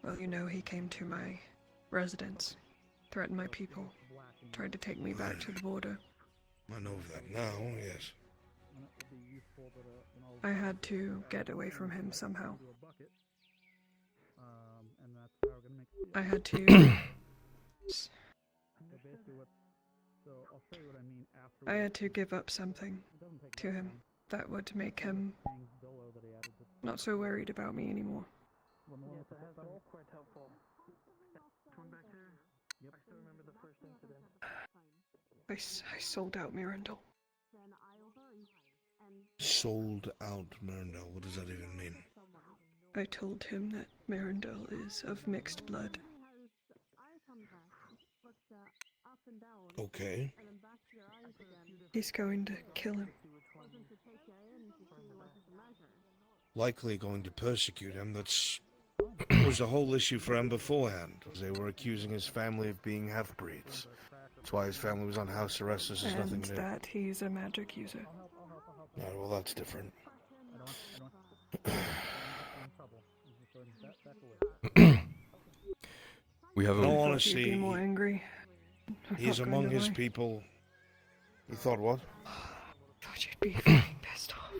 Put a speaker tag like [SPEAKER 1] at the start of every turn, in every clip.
[SPEAKER 1] Well, you know, he came to my residence, threatened my people, tried to take me back to the border.
[SPEAKER 2] I know of that now, yes.
[SPEAKER 1] I had to get away from him somehow. I had to... I had to give up something to him that would make him not so worried about me anymore.
[SPEAKER 3] Yes, that has been quite helpful. Coming back here, I still remember the first incident.
[SPEAKER 1] I sold out Mirandel.
[SPEAKER 2] Sold out Mirandel? What does that even mean?
[SPEAKER 1] I told him that Mirandel is of mixed blood.
[SPEAKER 2] Okay.
[SPEAKER 1] He's going to kill him.
[SPEAKER 2] Likely going to persecute him. That's was the whole issue for him beforehand. They were accusing his family of being half-breeds. That's why his family was on house arrest. This is nothing
[SPEAKER 1] And
[SPEAKER 2] new.
[SPEAKER 1] that he's a magic user.
[SPEAKER 2] Alright, well that's different.
[SPEAKER 4] We have
[SPEAKER 2] In all
[SPEAKER 4] a...
[SPEAKER 1] You'd
[SPEAKER 2] honesty,
[SPEAKER 1] be more angry.
[SPEAKER 2] he's among his people. You thought what?
[SPEAKER 1] Thought you'd be fucking pissed off.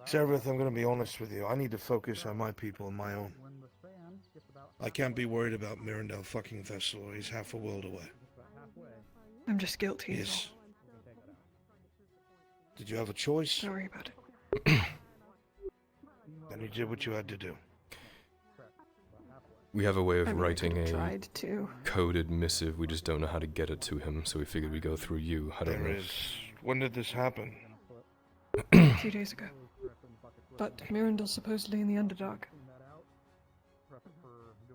[SPEAKER 2] Seraph, I'm gonna be honest with you. I need to focus on my people and my own. I can't be worried about Mirandel fucking Thessal. He's half a world away.
[SPEAKER 1] I'm just guilty.
[SPEAKER 2] Yes. Did you have a choice?
[SPEAKER 1] Sorry about it.
[SPEAKER 2] Then you did what you had to do.
[SPEAKER 4] We have a way of
[SPEAKER 1] I
[SPEAKER 4] writing
[SPEAKER 1] could've
[SPEAKER 4] a
[SPEAKER 1] tried to.
[SPEAKER 4] coded missive. We just don't know how to get it to him, so we figured we'd go through you. I don't
[SPEAKER 2] There
[SPEAKER 4] know.
[SPEAKER 2] is. When did this happen?
[SPEAKER 1] A few days ago. But Mirandel's supposedly in the Underdark.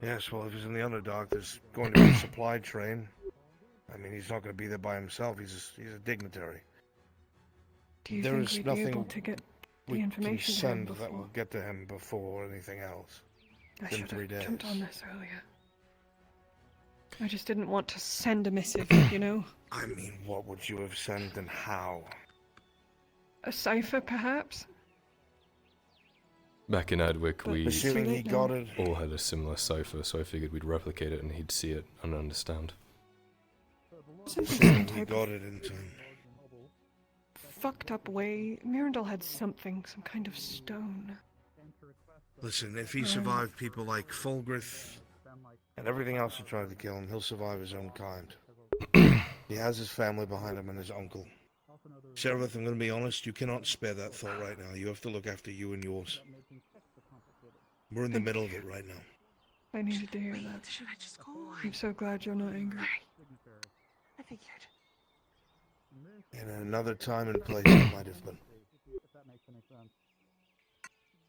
[SPEAKER 2] Yes, well, if he's in the Underdark, there's going to be a supply train. I mean, he's not going to be there by himself. He's a dignitary.
[SPEAKER 1] Do you
[SPEAKER 2] There
[SPEAKER 1] think
[SPEAKER 2] is
[SPEAKER 1] we'd be able
[SPEAKER 2] nothing
[SPEAKER 1] to get the
[SPEAKER 2] We can
[SPEAKER 1] information to him
[SPEAKER 2] send that
[SPEAKER 1] before?
[SPEAKER 2] will get to him before anything else.
[SPEAKER 1] I
[SPEAKER 2] in
[SPEAKER 1] should
[SPEAKER 2] 3
[SPEAKER 1] have
[SPEAKER 2] days.
[SPEAKER 1] jumped on this earlier. I just didn't want to send a missive, you know?
[SPEAKER 2] I mean, what would you have sent and how?
[SPEAKER 1] A cipher, perhaps?
[SPEAKER 4] Back in Adwick,
[SPEAKER 1] But
[SPEAKER 4] we
[SPEAKER 2] Assuming he
[SPEAKER 1] late
[SPEAKER 2] got
[SPEAKER 1] now.
[SPEAKER 2] it.
[SPEAKER 4] all had a similar cipher, so I figured we'd replicate it and he'd see it and understand.
[SPEAKER 1] Something some
[SPEAKER 2] Assuming he
[SPEAKER 1] type
[SPEAKER 2] got
[SPEAKER 1] of
[SPEAKER 2] it in time.
[SPEAKER 1] fucked up way. Mirandel had something, some kind of stone.
[SPEAKER 2] Listen, if he survived people like Fulgrith and everything else who tried to kill him, he'll survive his own kind. He has his family behind him and his uncle. Seraph, I'm going to be honest, you cannot spare that thought right now. You have to look after you and yours. We're in the middle of it right now.
[SPEAKER 1] I needed to hear that.
[SPEAKER 5] Should I just go?
[SPEAKER 1] I'm so glad you're not angry.
[SPEAKER 5] I figured.
[SPEAKER 2] In another time and place, it might have been.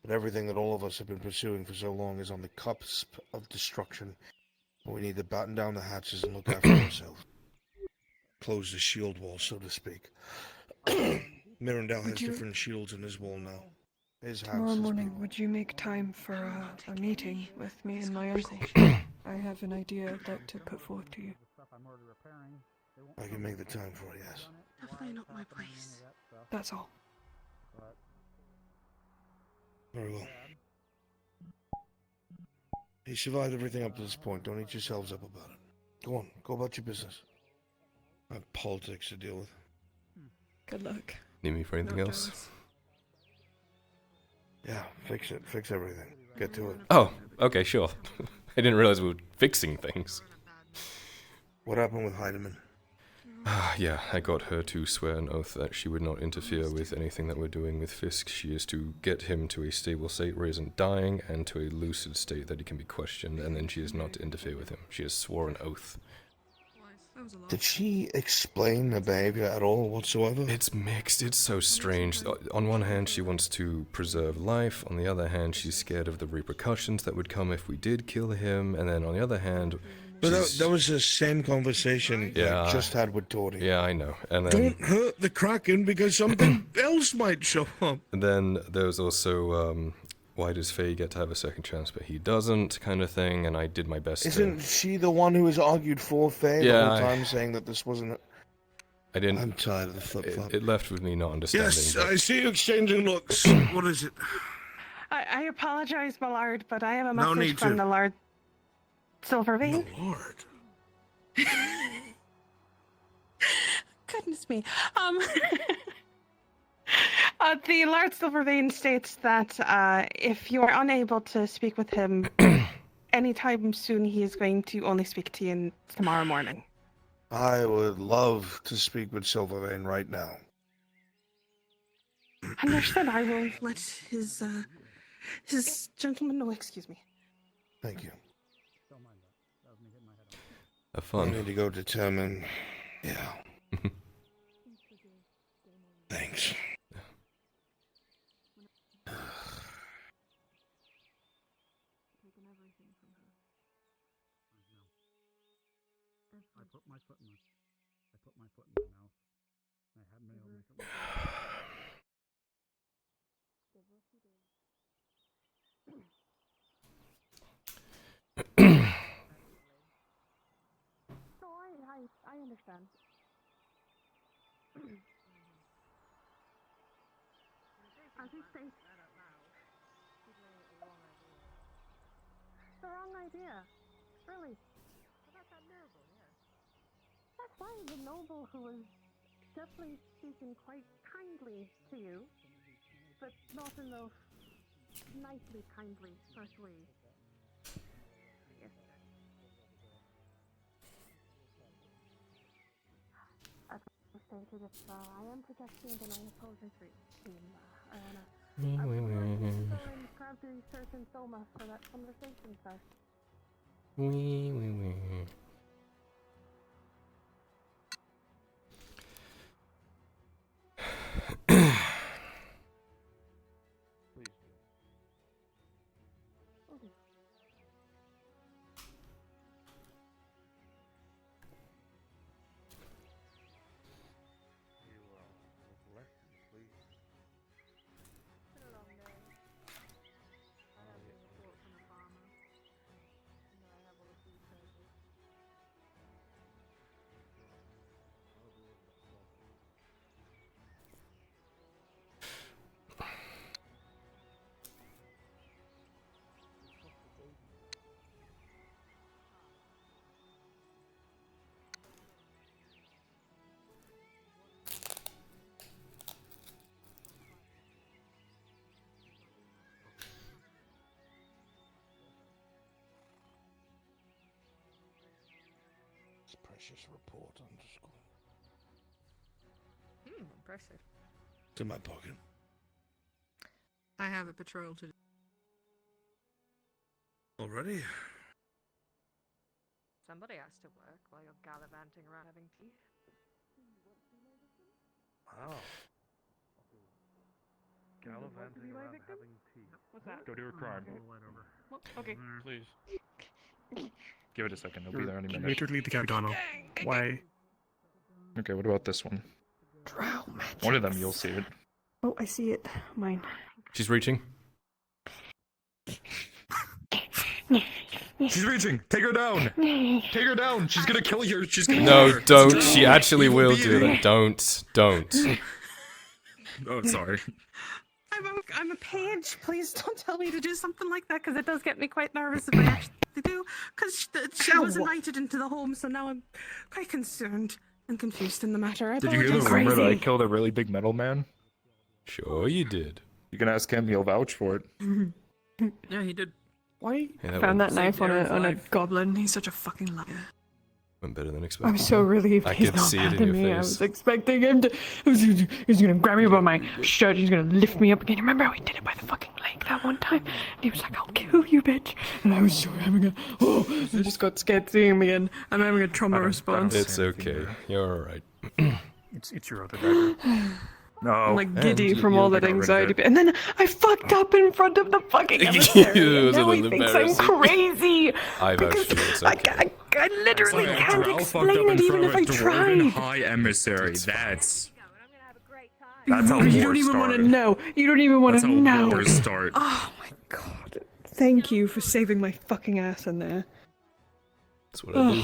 [SPEAKER 2] But everything that all of us have been pursuing for so long is on the cusp of destruction. We need to batten down the hatches and look after ourselves. Close the shield wall, so to speak. Mirandel has
[SPEAKER 1] Would you-
[SPEAKER 2] different shields in his wall now. His house,
[SPEAKER 1] Tomorrow
[SPEAKER 2] his
[SPEAKER 1] morning,
[SPEAKER 2] people.
[SPEAKER 1] would you make time for a meeting with me and my uncle? I have an idea I'd like to put forth to you.
[SPEAKER 2] I can make the time for it, yes.
[SPEAKER 5] Definitely not my place.
[SPEAKER 1] That's all.
[SPEAKER 2] Very well. He survived everything up to this point. Don't eat yourselves up about it. Go on, go about your business. I have politics to deal with.
[SPEAKER 1] Good luck.
[SPEAKER 4] Need me for anything
[SPEAKER 1] Not
[SPEAKER 4] else?
[SPEAKER 1] jealous.
[SPEAKER 2] Yeah, fix it. Fix everything. Get to it.
[SPEAKER 4] Oh, okay, sure. I didn't realize we were fixing things.
[SPEAKER 2] What happened with Heidemann?
[SPEAKER 4] Yeah, I got her to swear an oath that she would not interfere with anything that we're doing with Fisk. She is to get him to a stable state where he isn't dying, and to a lucid state that he can be questioned, and then she is not to interfere with him. She has sworn an oath.
[SPEAKER 2] Did she explain the behavior at all whatsoever?
[SPEAKER 4] It's mixed, it's so strange. On one hand, she wants to preserve life, on the other hand, she's scared of the repercussions that would come if we did kill him, and then on the other hand...
[SPEAKER 2] But
[SPEAKER 4] she's-
[SPEAKER 2] that was the same conversation
[SPEAKER 4] Yeah.
[SPEAKER 2] I just had with Tori.
[SPEAKER 4] Yeah, I know. And then,
[SPEAKER 2] Don't hurt the Kraken because something else might show up.
[SPEAKER 4] and then there's also, why does Faye get to have a second chance but he doesn't, kind of thing, and I did my best
[SPEAKER 2] Isn't
[SPEAKER 4] to...
[SPEAKER 2] she the one who has argued for Faye the
[SPEAKER 4] Yeah,
[SPEAKER 2] whole time, saying that this wasn't...
[SPEAKER 4] I didn't...
[SPEAKER 2] I'm tired of the flip-flop.
[SPEAKER 4] It left with me not understanding.
[SPEAKER 2] Yes,
[SPEAKER 4] but-
[SPEAKER 2] I see you exchanging looks. What is it?
[SPEAKER 5] I apologize, my lord, but I have a
[SPEAKER 2] No
[SPEAKER 5] message
[SPEAKER 2] need
[SPEAKER 5] from
[SPEAKER 2] to.
[SPEAKER 5] the Lord
[SPEAKER 2] The
[SPEAKER 5] Silvervein.
[SPEAKER 2] Lord.
[SPEAKER 5] Goodness me. The Lord Silvervein states that if you are unable to speak with him anytime soon, he is going to only speak to you tomorrow morning.
[SPEAKER 2] I would love to speak with Silvervein right now.
[SPEAKER 5] Understood. I will let his gentleman know. Excuse me.
[SPEAKER 2] Thank you.
[SPEAKER 4] Have
[SPEAKER 2] I
[SPEAKER 4] fun.
[SPEAKER 2] need to go determine. Yeah. Thanks.
[SPEAKER 5] No, I understand. As you say, the wrong idea. Really. That's why the noble who was definitely speaking quite kindly to you, but not in the nicely kindly sort of way. Yes. As I stated, if I am projecting, then I apologize for being I would like to go and grab the research and Soma for that conversation, sir. Okay. Been a long day. I have a report from the farmer. And I have all the food service.
[SPEAKER 2] It's precious report underscore.
[SPEAKER 1] Impressive.
[SPEAKER 2] It's in my pocket.
[SPEAKER 6] I have a patrol to do.
[SPEAKER 2] Already?
[SPEAKER 1] Somebody has to work while you're gallivanting around having tea.
[SPEAKER 2] Wow.
[SPEAKER 3] Gallivanting around having tea.
[SPEAKER 1] What's that?
[SPEAKER 7] Go do a crime.
[SPEAKER 1] Well, okay.
[SPEAKER 7] Please. Give it a second. He'll be there any minute.
[SPEAKER 3] Later lead the Capitano. Why?
[SPEAKER 7] Okay, what about this one?
[SPEAKER 5] Drow magic.
[SPEAKER 7] One of them, you'll see it.
[SPEAKER 5] Oh, I see it. Mine.
[SPEAKER 4] She's reaching.
[SPEAKER 7] She's reaching! Take her down! Take her down! She's gonna kill you! She's gonna kill
[SPEAKER 4] No,
[SPEAKER 7] her!
[SPEAKER 4] don't. She actually
[SPEAKER 7] Evil
[SPEAKER 4] will do
[SPEAKER 7] being.
[SPEAKER 4] that. Don't.
[SPEAKER 7] Oh, sorry.
[SPEAKER 5] I'm a page. Please don't tell me to do something like that, because it does get me quite nervous if I actually do. Because she was invited into the home, so now I'm quite concerned and confused in the matter. I
[SPEAKER 7] Did you hear the
[SPEAKER 5] apologize.
[SPEAKER 7] rumor that I killed a really big metal man?
[SPEAKER 4] Sure you did.
[SPEAKER 7] You can ask him, he'll vouch for it.
[SPEAKER 6] Yeah, he did.
[SPEAKER 5] Why?
[SPEAKER 4] Yeah, that
[SPEAKER 5] Found
[SPEAKER 4] went,
[SPEAKER 5] that knife on
[SPEAKER 6] Aaron's
[SPEAKER 5] a
[SPEAKER 6] life.
[SPEAKER 5] goblin. He's such a fucking liar.
[SPEAKER 4] went better than expected.
[SPEAKER 5] I'm so relieved
[SPEAKER 4] I
[SPEAKER 5] he's
[SPEAKER 4] could
[SPEAKER 5] not
[SPEAKER 4] see it
[SPEAKER 5] mad
[SPEAKER 4] in
[SPEAKER 5] at
[SPEAKER 4] your
[SPEAKER 5] me. I
[SPEAKER 4] face.
[SPEAKER 5] was expecting him to. He's gonna grab me by my shirt. He's gonna lift me up again. Remember how he did it by the fucking leg that one time? And he was like, "I'll kill you, bitch." And I was so having a. Oh, I just got scared seeing him again. I'm having a trauma response.
[SPEAKER 4] It's okay. You're alright.
[SPEAKER 7] It's your other dagger. No.
[SPEAKER 5] I'm like
[SPEAKER 4] And
[SPEAKER 5] giddy
[SPEAKER 4] you-
[SPEAKER 5] from
[SPEAKER 4] you
[SPEAKER 5] all
[SPEAKER 7] got
[SPEAKER 5] that
[SPEAKER 7] rid of
[SPEAKER 5] anxiety.
[SPEAKER 7] it.
[SPEAKER 5] And then I fucked up in front of the fucking
[SPEAKER 4] It
[SPEAKER 5] emissary.
[SPEAKER 4] was a
[SPEAKER 5] Now he
[SPEAKER 4] little
[SPEAKER 5] thinks I'm
[SPEAKER 4] embarrassing.
[SPEAKER 5] crazy.
[SPEAKER 4] I vouch
[SPEAKER 5] because
[SPEAKER 4] for you. It's
[SPEAKER 5] I,
[SPEAKER 4] okay.
[SPEAKER 5] I literally
[SPEAKER 7] Sorry,
[SPEAKER 5] can't
[SPEAKER 7] Drow fucked
[SPEAKER 5] explain
[SPEAKER 7] up in
[SPEAKER 5] it even
[SPEAKER 7] front
[SPEAKER 5] if
[SPEAKER 7] of
[SPEAKER 5] I
[SPEAKER 7] a dwarven
[SPEAKER 5] tried.
[SPEAKER 7] high emissary.
[SPEAKER 4] It's fine.
[SPEAKER 7] That's
[SPEAKER 5] You
[SPEAKER 7] how
[SPEAKER 5] don't
[SPEAKER 7] wars
[SPEAKER 5] even want to
[SPEAKER 7] start.
[SPEAKER 5] know. You don't even want
[SPEAKER 7] That's
[SPEAKER 5] to
[SPEAKER 7] how
[SPEAKER 5] know.
[SPEAKER 7] wars start.
[SPEAKER 5] Oh my god. Thank you for saving my fucking ass in there.
[SPEAKER 4] That's what I do.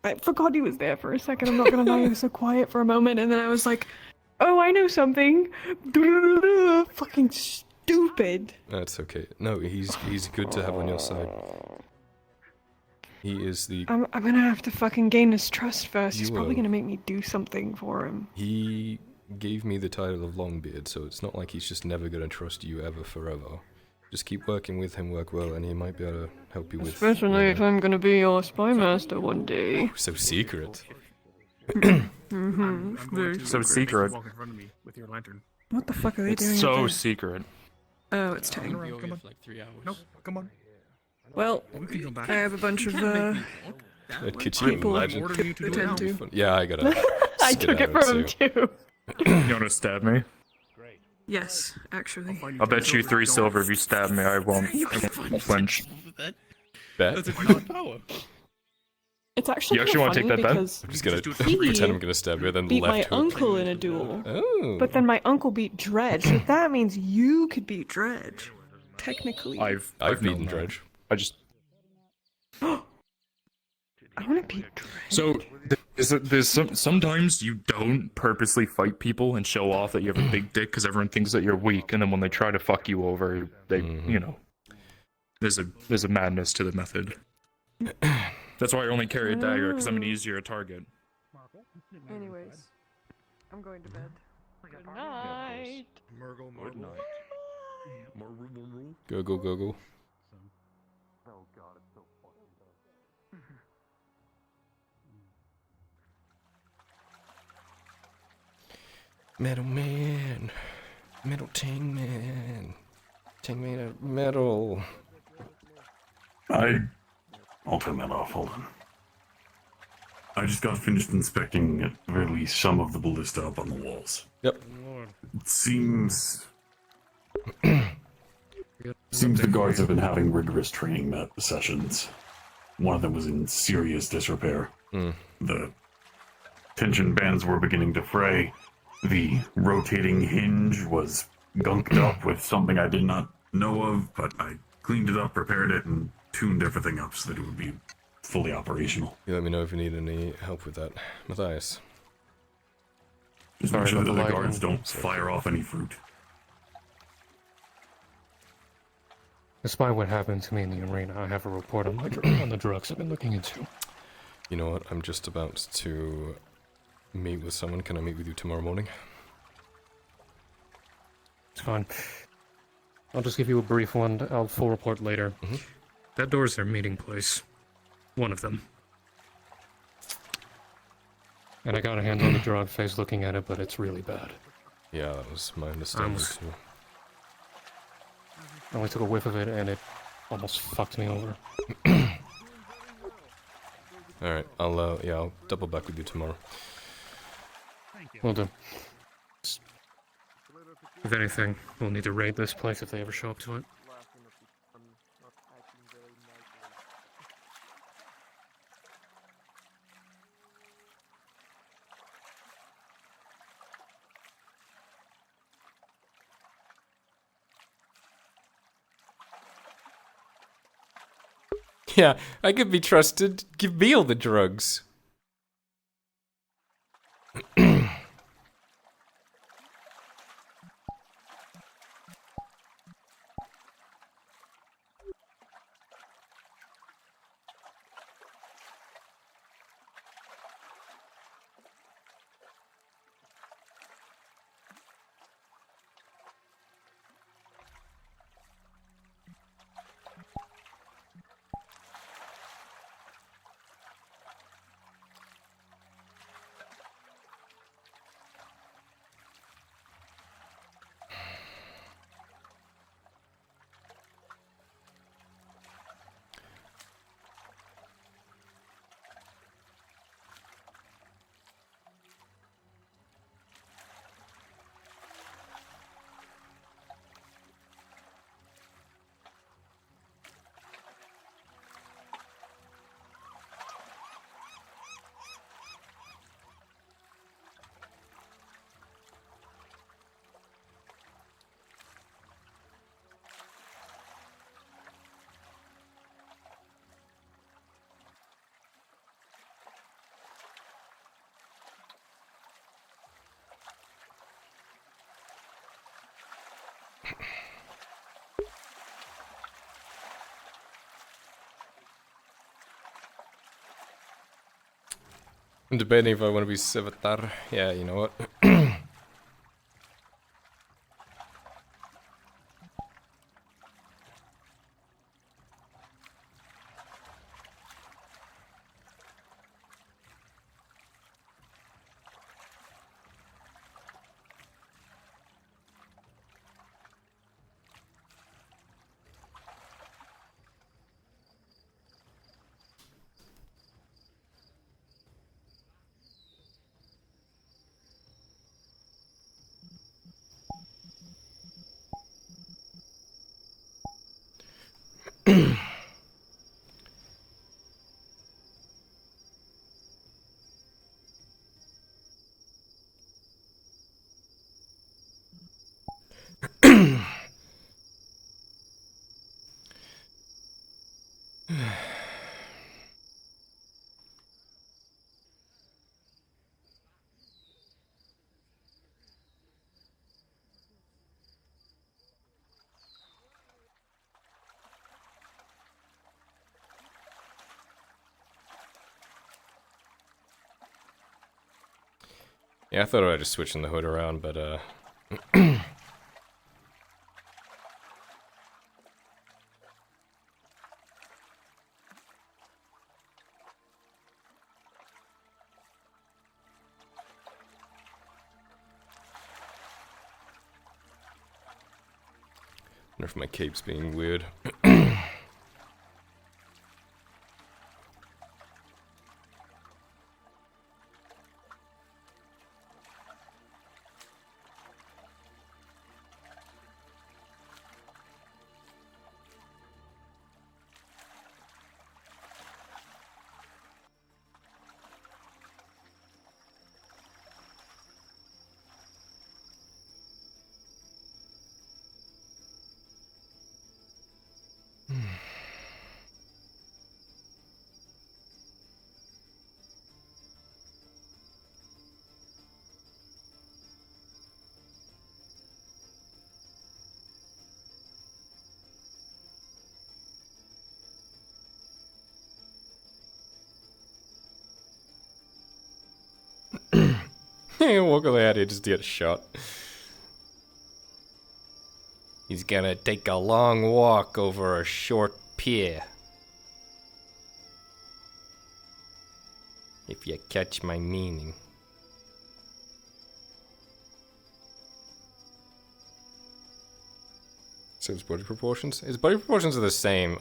[SPEAKER 5] I forgot he was there for a second. I'm not gonna lie, he was so quiet for a moment, and then I was like, "Oh, I know something." Fucking stupid.
[SPEAKER 4] That's okay. No, he's good to have on your side. He is the.
[SPEAKER 5] I'm gonna have to fucking gain his trust first. He's
[SPEAKER 4] You
[SPEAKER 5] probably
[SPEAKER 4] will.
[SPEAKER 5] gonna make me do something for him.
[SPEAKER 4] He gave me the title of Longbeard, so it's not like he's just never gonna trust you ever forever. Just keep working with him, work well, and he might be able to help you with.
[SPEAKER 5] Especially if I'm gonna be your spy master one day.
[SPEAKER 4] So secret.
[SPEAKER 5] Very
[SPEAKER 7] So secret.
[SPEAKER 6] Walk in front of me with your lantern.
[SPEAKER 1] What the fuck are they doing?
[SPEAKER 7] It's so
[SPEAKER 1] again?
[SPEAKER 7] secret.
[SPEAKER 1] Oh, it's Tang.
[SPEAKER 6] Come on. Like 3 hours. Nope. Come on.
[SPEAKER 1] Well,
[SPEAKER 6] We can go back.
[SPEAKER 1] I have a bunch of
[SPEAKER 4] Could you
[SPEAKER 1] people
[SPEAKER 4] imagine?
[SPEAKER 6] ordering you to do it
[SPEAKER 1] attend
[SPEAKER 6] now.
[SPEAKER 1] to.
[SPEAKER 4] Yeah, I gotta.
[SPEAKER 5] I took it
[SPEAKER 4] skedaddle
[SPEAKER 5] from him too.
[SPEAKER 7] You wanna stab me?
[SPEAKER 1] Yes, actually.
[SPEAKER 7] I'll bet you 3 silver if you stab me. I won't flinch.
[SPEAKER 4] Bet.
[SPEAKER 6] That's if you have power.
[SPEAKER 5] It's actually
[SPEAKER 7] You
[SPEAKER 5] kind
[SPEAKER 7] actually
[SPEAKER 5] of
[SPEAKER 7] wanna take
[SPEAKER 5] funny
[SPEAKER 7] that bet?
[SPEAKER 5] because
[SPEAKER 4] I'm just gonna
[SPEAKER 6] Just do it
[SPEAKER 5] He
[SPEAKER 4] pretend I'm gonna stab you, then
[SPEAKER 5] beat my
[SPEAKER 4] left hook.
[SPEAKER 5] uncle in a duel.
[SPEAKER 4] Oh.
[SPEAKER 5] But then my uncle beat Dredge, so that means you could beat
[SPEAKER 1] Beat Dredge. Technically.
[SPEAKER 7] I've
[SPEAKER 4] beaten
[SPEAKER 7] known that.
[SPEAKER 4] Dredge.
[SPEAKER 7] I just
[SPEAKER 5] I want to beat Dredge.
[SPEAKER 7] so sometimes you don't purposely fight people and show off that you have a big dick because everyone thinks that you're weak, and then when they try to fuck you over, they you know, there's a madness to the method. That's why I only carry a dagger because I'm an easier target.
[SPEAKER 5] Anyways, I'm going to bed. Good night.
[SPEAKER 6] Murgle, Murgle.
[SPEAKER 4] Go go go go. Metal man, metal Tang man, Tang made out of metal.
[SPEAKER 8] I'll turn that off, hold on. I just got finished inspecting, at the very least, some of the ballista up on the walls.
[SPEAKER 4] Yep.
[SPEAKER 8] It seems the guards have been having rigorous training sessions. One of them was in serious disrepair. The tension bands were beginning to fray. The rotating hinge was gunked up with something I did not know of, but I cleaned it up, repaired it, and tuned everything up so that it would be fully operational.
[SPEAKER 4] You let me know if you need any help with that, Matthias.
[SPEAKER 8] Just
[SPEAKER 7] Sorry
[SPEAKER 8] make sure
[SPEAKER 7] about
[SPEAKER 8] that
[SPEAKER 7] the
[SPEAKER 8] the
[SPEAKER 7] lighting.
[SPEAKER 8] guards don't fire off any fruit.
[SPEAKER 9] Despite what happened to me in the arena, I have a report on the drugs I've been looking into.
[SPEAKER 4] You know what? I'm just about to meet with someone. Can I meet with you tomorrow morning?
[SPEAKER 9] It's fine. I'll just give you a brief one. I'll full report later.
[SPEAKER 7] That door's their meeting place. One of them.
[SPEAKER 9] And I got a hand on the drug face looking at it, but it's really bad.
[SPEAKER 4] Yeah, that was my understanding
[SPEAKER 7] Almost.
[SPEAKER 4] too.
[SPEAKER 9] I only took a whiff of it and it almost fucked me over.
[SPEAKER 4] Alright, I'll double back with you tomorrow.
[SPEAKER 9] Will do.
[SPEAKER 7] If anything, we'll need to raid this place if they ever show up to it.
[SPEAKER 4] Yeah, I could be trusted. Give me all the drugs. I'm debating if I want to be Sevatar. Yeah, you know what? Yeah, I thought I was just switching the hood around, but I wonder if my cape's being weird. Walk away out here just to get shot. He's gonna take a long walk over a short pier. If you catch my meaning. So his body proportions? His body proportions are the same.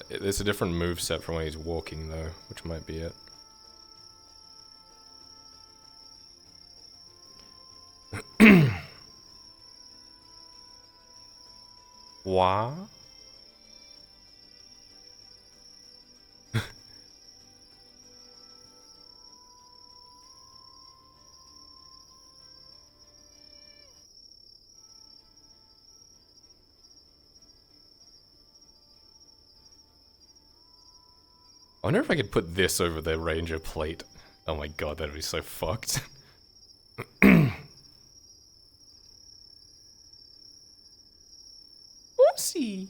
[SPEAKER 4] It's a different move set from when he's walking though, which might be it. What? I wonder if I could put this over the ranger plate. Oh my god, that'd be so fucked. Whoopsie.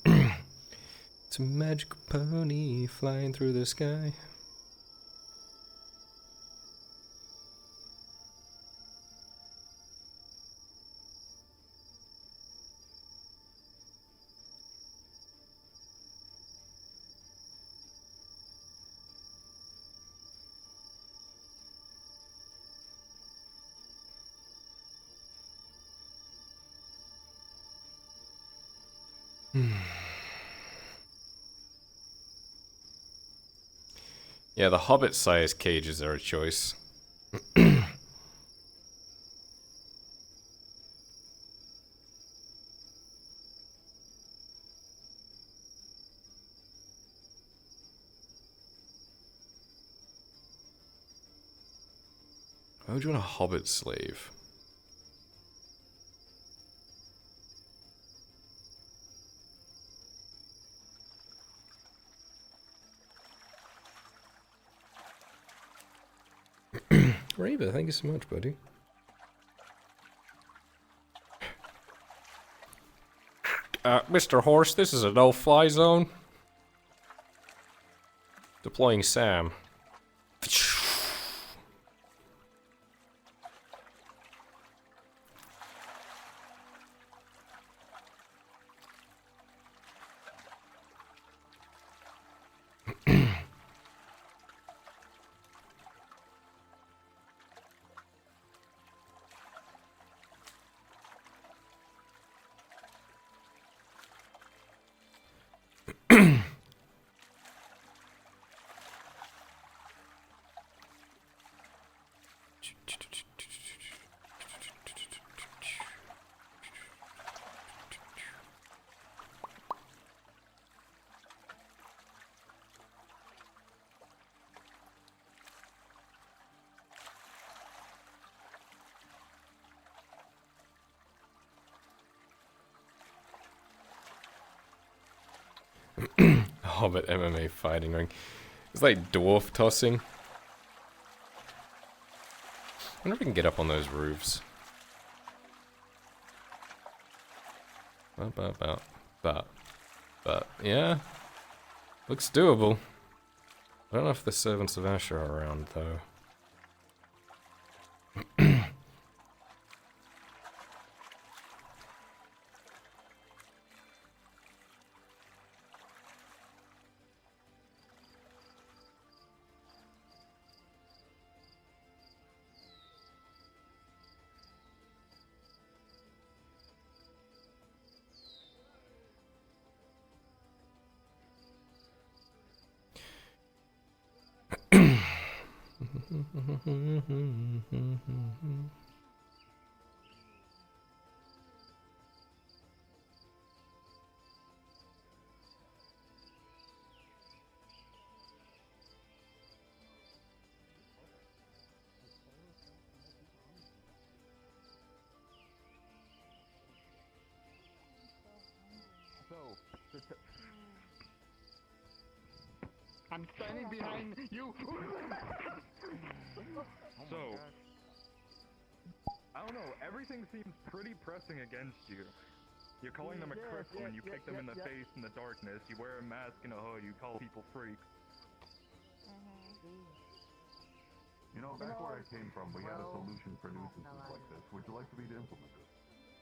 [SPEAKER 4] It's a magical pony flying through the sky. Yeah, the hobbit-sized cages are a choice. Why would you want a hobbit slave? Raver, thank you so much, buddy. Mr. Horse, this is a no-fly zone. Deploying Sam. Hobbit MMA fighting ring. It's like dwarf tossing. I wonder if we can get up on those roofs. But yeah. Looks doable. I don't know if the servants of Ash are around though.
[SPEAKER 3] I'm standing behind you.
[SPEAKER 10] So, I don't know, everything seems pretty pressing against you. You're calling them a crip when you kick them in the face in the darkness, you wear a mask and a hood, you call people freaks.
[SPEAKER 8] You know, back where I came from, we had a solution for nuisances like this. Would you like me to implement it?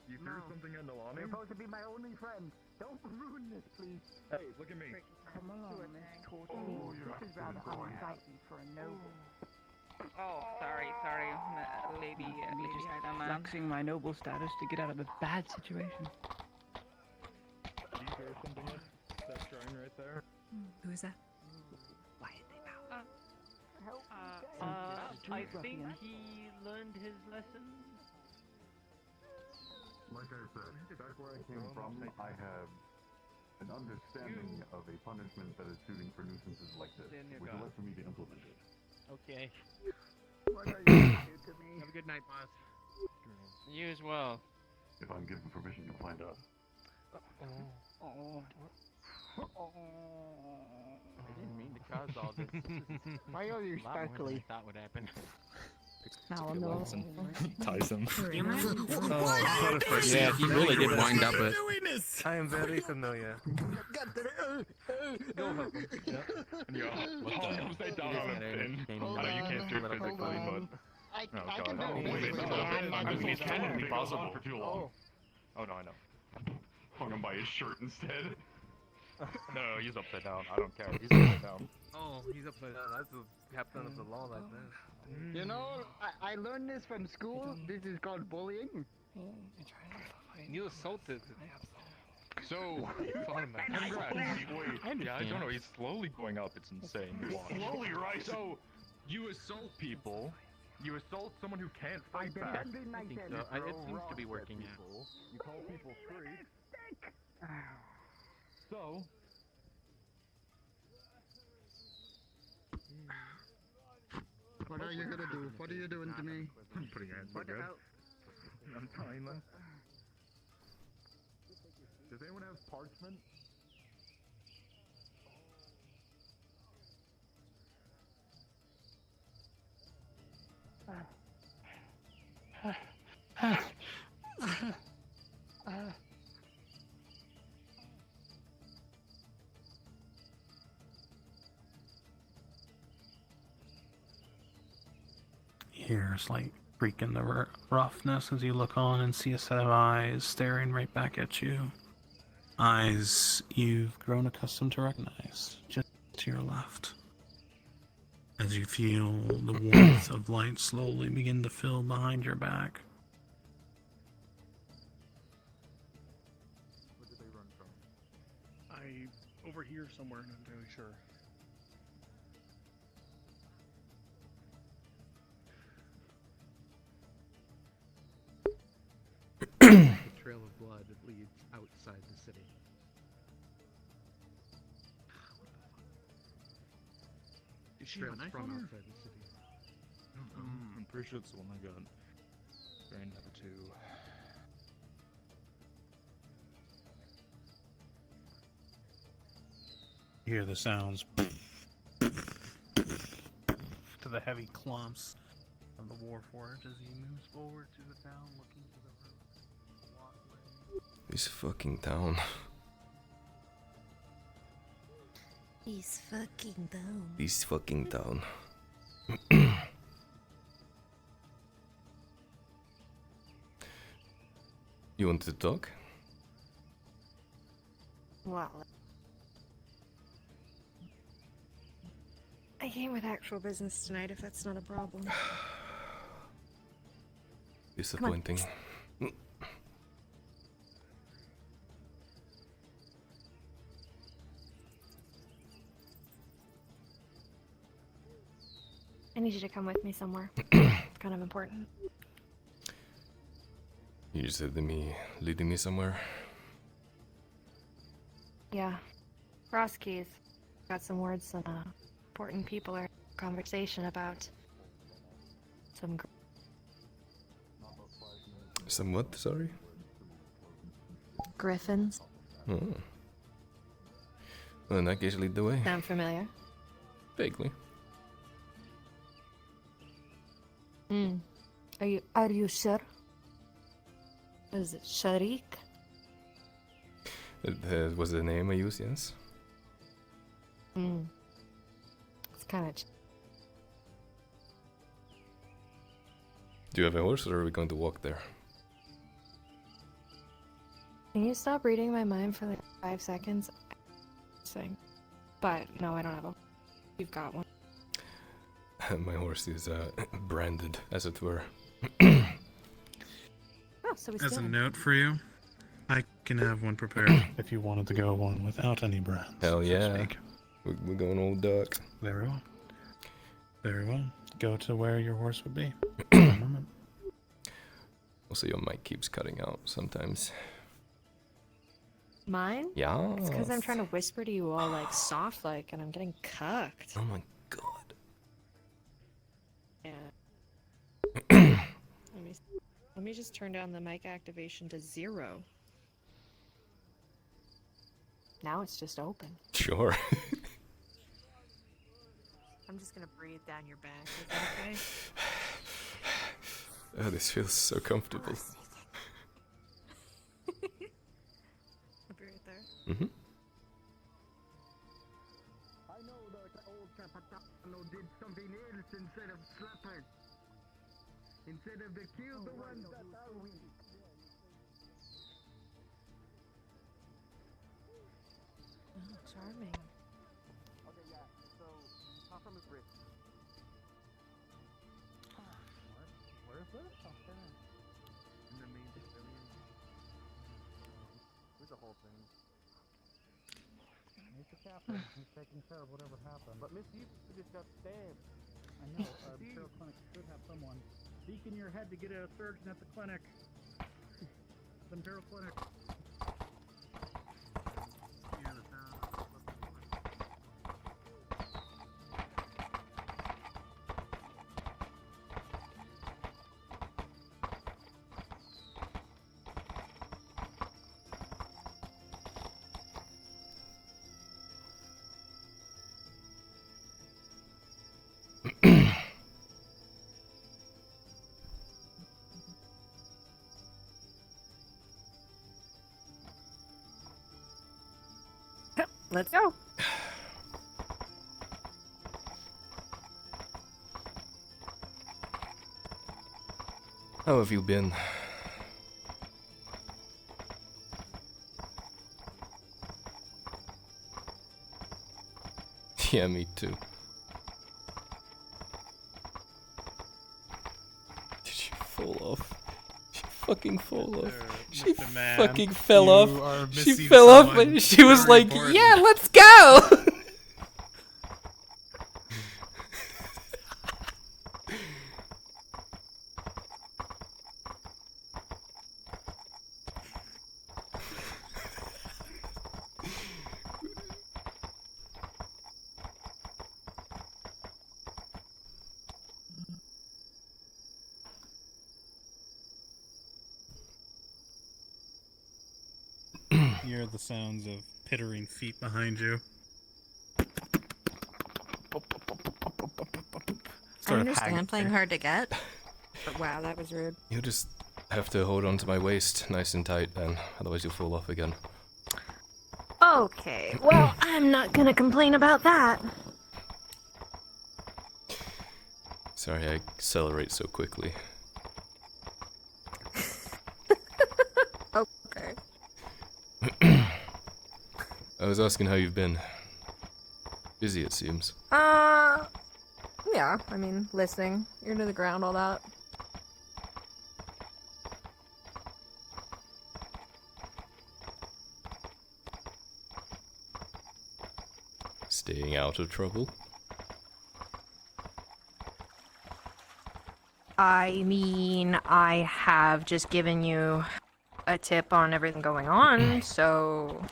[SPEAKER 10] You threw something at Nalani?
[SPEAKER 3] You're supposed to be my only friend. Don't ruin this, please.
[SPEAKER 10] Hey, look at me.
[SPEAKER 11] Come along, Miss Torty. This is rather unsightly for a noble.
[SPEAKER 12] Oh, sorry, lady Hydaman.
[SPEAKER 5] Fluxing my noble status to get out of a bad situation.
[SPEAKER 10] You throw something at that shrine right there?
[SPEAKER 11] Who is that?
[SPEAKER 12] Why did they bow? I think he learned his lesson.
[SPEAKER 8] Like I said, back where I came from, I have an understanding of a punishment that is suiting for nuisances like this. Would you like for me to implement it?
[SPEAKER 12] Okay.
[SPEAKER 3] What are you going to do to me?
[SPEAKER 6] Have a good night, boss.
[SPEAKER 12] You as well.
[SPEAKER 8] If I'm given permission to find out.
[SPEAKER 12] Oh.
[SPEAKER 3] I didn't mean to cause all this. Why are you sparkly?
[SPEAKER 12] Thought would happen.
[SPEAKER 5] Now I know.
[SPEAKER 7] Ties him.
[SPEAKER 6] Yeah, he really did wind up it.
[SPEAKER 2] I am very familiar.
[SPEAKER 10] Go help him. Yo, what the upside down on a pin. I know you can't do it physically, but...
[SPEAKER 3] I
[SPEAKER 10] Oh
[SPEAKER 3] can
[SPEAKER 10] god.
[SPEAKER 3] do it.
[SPEAKER 10] Wait, I mean, it's kind of impossible.
[SPEAKER 8] For too long.
[SPEAKER 10] Oh no, I know.
[SPEAKER 8] Hung him by his shirt instead.
[SPEAKER 10] No, he's upside down. I don't care. He's upside down.
[SPEAKER 6] Oh, he's upside down. That's the captain of the law like that.
[SPEAKER 3] You know, I learned this from school. This is called bullying.
[SPEAKER 6] You assaulted.
[SPEAKER 10] So, congrats. Wait, yeah, I don't know. He's slowly going up. It's insane.
[SPEAKER 8] Slowly rising.
[SPEAKER 10] So, you assault people. You assault someone who can't fight back.
[SPEAKER 6] I think so. It seems to be working out.
[SPEAKER 10] You call people freaks. So,
[SPEAKER 3] What are you gonna do? What are you doing to me?
[SPEAKER 10] I'm putting your hands good. I'm tying them. Does anyone have parchment?
[SPEAKER 3] hear a slight creak in the roughness as you look on and see a set of eyes staring right back at you. Eyes you've grown accustomed to recognize, just to your left. As you feel the warmth of light slowly begin to fill behind your back.
[SPEAKER 10] Where did they run from? Over here somewhere, not entirely sure.
[SPEAKER 6] The trail of blood leads outside the city.
[SPEAKER 10] Is she
[SPEAKER 6] Trails
[SPEAKER 10] a knife
[SPEAKER 6] from
[SPEAKER 10] on her?
[SPEAKER 6] outside the city.
[SPEAKER 10] I'm pretty sure it's the one I got. Brain number 2.
[SPEAKER 3] You hear the sounds to the heavy clumps of the Warforged as he moves forward to the town, looking to the roof, the walkway.
[SPEAKER 4] This fucking town.
[SPEAKER 13] He's fucking down.
[SPEAKER 4] This fucking town. You wanted to talk?
[SPEAKER 1] Well, I came with actual business tonight, if that's not a problem.
[SPEAKER 4] Disappointing.
[SPEAKER 1] I need you to come with me somewhere. It's kind of important.
[SPEAKER 4] You just said to me, leading me somewhere.
[SPEAKER 1] Yeah. Ross Keys. Got some words some important people are in conversation about some
[SPEAKER 4] Some what? Sorry?
[SPEAKER 1] griffins.
[SPEAKER 4] Oh. Well, in that case, lead the way.
[SPEAKER 1] Sound familiar?
[SPEAKER 4] Vaguely.
[SPEAKER 1] Are you sure? Is it Sharik?
[SPEAKER 4] It was the name I used, yes?
[SPEAKER 1] It's kind of...
[SPEAKER 4] Do you have a horse, or are we going to walk there?
[SPEAKER 1] Can you stop reading my mind for like 5 seconds? Thing. But no, I don't have a... You've got one.
[SPEAKER 4] My horse is branded, as it were.
[SPEAKER 1] Oh, so we
[SPEAKER 3] As a
[SPEAKER 1] steal him.
[SPEAKER 3] note for you, I can have one prepared if you wanted to go one without any brands.
[SPEAKER 4] Hell
[SPEAKER 3] so to
[SPEAKER 4] yeah.
[SPEAKER 3] speak.
[SPEAKER 4] We're going old duck.
[SPEAKER 3] Very well. Very well. Go to where your horse would be. One moment.
[SPEAKER 4] Also, your mic keeps cutting out sometimes.
[SPEAKER 1] Mine?
[SPEAKER 4] Yeah.
[SPEAKER 1] It's because I'm trying to whisper to you all like soft like, and I'm getting cucked.
[SPEAKER 4] Oh my god.
[SPEAKER 1] Yeah. Let me just turn down the mic activation to 0. Now it's just open.
[SPEAKER 4] Sure.
[SPEAKER 1] I'm just gonna breathe down your back. Is that okay?
[SPEAKER 4] Oh, this feels so comfortable.
[SPEAKER 1] I'll be right there.
[SPEAKER 4] Mm-hmm.
[SPEAKER 14] I know that old Capitano did something else instead of slap her. Instead of the kill the ones that are weak.
[SPEAKER 1] Oh, charming.
[SPEAKER 14] Okay, yeah, so, talk from his wrist. Where is this? Okay.
[SPEAKER 6] In the main pavilion.
[SPEAKER 14] There's the whole thing. He's the captain. He's taking care of whatever happened. But Miss Eavesdropping just got stabbed.
[SPEAKER 3] I know. The Imperial Clinic should have someone. Beak in your head to get a surgeon at the clinic. The Imperial Clinic.
[SPEAKER 1] Let's go.
[SPEAKER 4] How have you been? Yeah, me too. Did she fall off? She fucking fall off. She
[SPEAKER 3] Mr. Man,
[SPEAKER 4] fucking fell
[SPEAKER 3] you
[SPEAKER 4] off.
[SPEAKER 3] are
[SPEAKER 4] She
[SPEAKER 3] missing
[SPEAKER 4] fell off
[SPEAKER 3] someone
[SPEAKER 4] and she was
[SPEAKER 3] very
[SPEAKER 4] like,
[SPEAKER 3] important.
[SPEAKER 4] yeah, let's go!
[SPEAKER 3] You hear the sounds of pittering feet behind you.
[SPEAKER 13] I understand playing hard to get. But wow, that was rude.
[SPEAKER 4] You just have to hold on to my waist nice and tight, then, otherwise you'll fall off again.
[SPEAKER 1] Okay, well, I'm not gonna complain about that.
[SPEAKER 4] Sorry I accelerate so quickly.
[SPEAKER 13] Okay.
[SPEAKER 4] I was asking how you've been. Busy, it seems.
[SPEAKER 5] Yeah, I mean, listening, ear to the ground, all that.
[SPEAKER 4] Staying out of trouble.
[SPEAKER 1] I mean, I have just given you a tip on everything going on, so...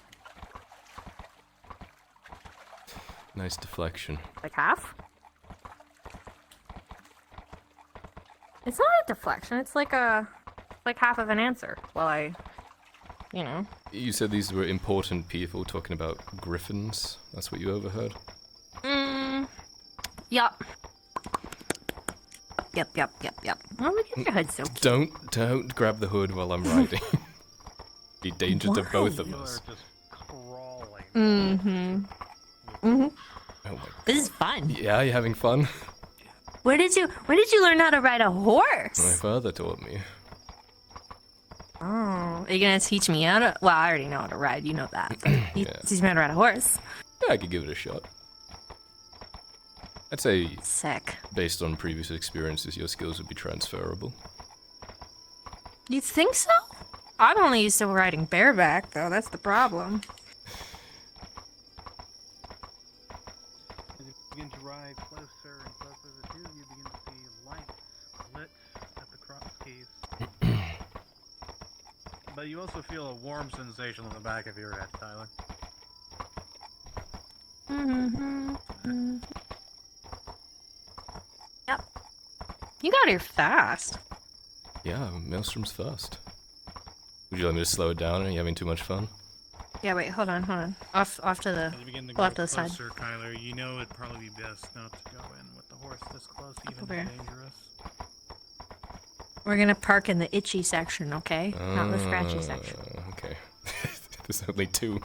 [SPEAKER 4] Nice deflection.
[SPEAKER 1] Like half? It's not a deflection, it's like half of an answer. Well, you know.
[SPEAKER 4] You said these were important people talking about griffins. That's what you overheard?
[SPEAKER 1] Yup. Yep. Oh, look at your hood so cute.
[SPEAKER 4] Don't grab the hood while I'm riding. Be danger to both of us.
[SPEAKER 1] Mm-hmm.
[SPEAKER 4] Oh my.
[SPEAKER 13] This is fun.
[SPEAKER 4] Yeah, you having fun?
[SPEAKER 13] Where did you learn how to ride a horse?
[SPEAKER 4] My father taught me.
[SPEAKER 13] Oh, are you gonna teach me how to? Well, I already know how to ride. You know that. But you teach me how to ride a horse.
[SPEAKER 4] Yeah, I could give it a shot. I'd say,
[SPEAKER 13] Sick.
[SPEAKER 4] based on previous experiences, your skills would be transferable.
[SPEAKER 1] You think so? I'm only used to riding bareback, though. That's the problem.
[SPEAKER 3] As you begin to ride closer and closer to the two, you begin to see lights lit at the cross keys. But you also feel a warm sensation on the back of your head, Tyler.
[SPEAKER 1] Mm-hmm. Yep. You got here fast.
[SPEAKER 4] Yeah, Maelstrom's fast. Would you like me to slow it down? Are you having too much fun?
[SPEAKER 1] Yeah, wait, hold on. Off to the,
[SPEAKER 3] As you begin to
[SPEAKER 1] pull
[SPEAKER 3] go
[SPEAKER 1] off to the side.
[SPEAKER 3] closer, Kyler, you know it'd probably be best not to go in with the horse this close, even
[SPEAKER 1] Over
[SPEAKER 3] though
[SPEAKER 1] here.
[SPEAKER 3] dangerous.
[SPEAKER 1] We're gonna park in the itchy section, okay? Not the scratchy section.
[SPEAKER 4] Okay. There's only two.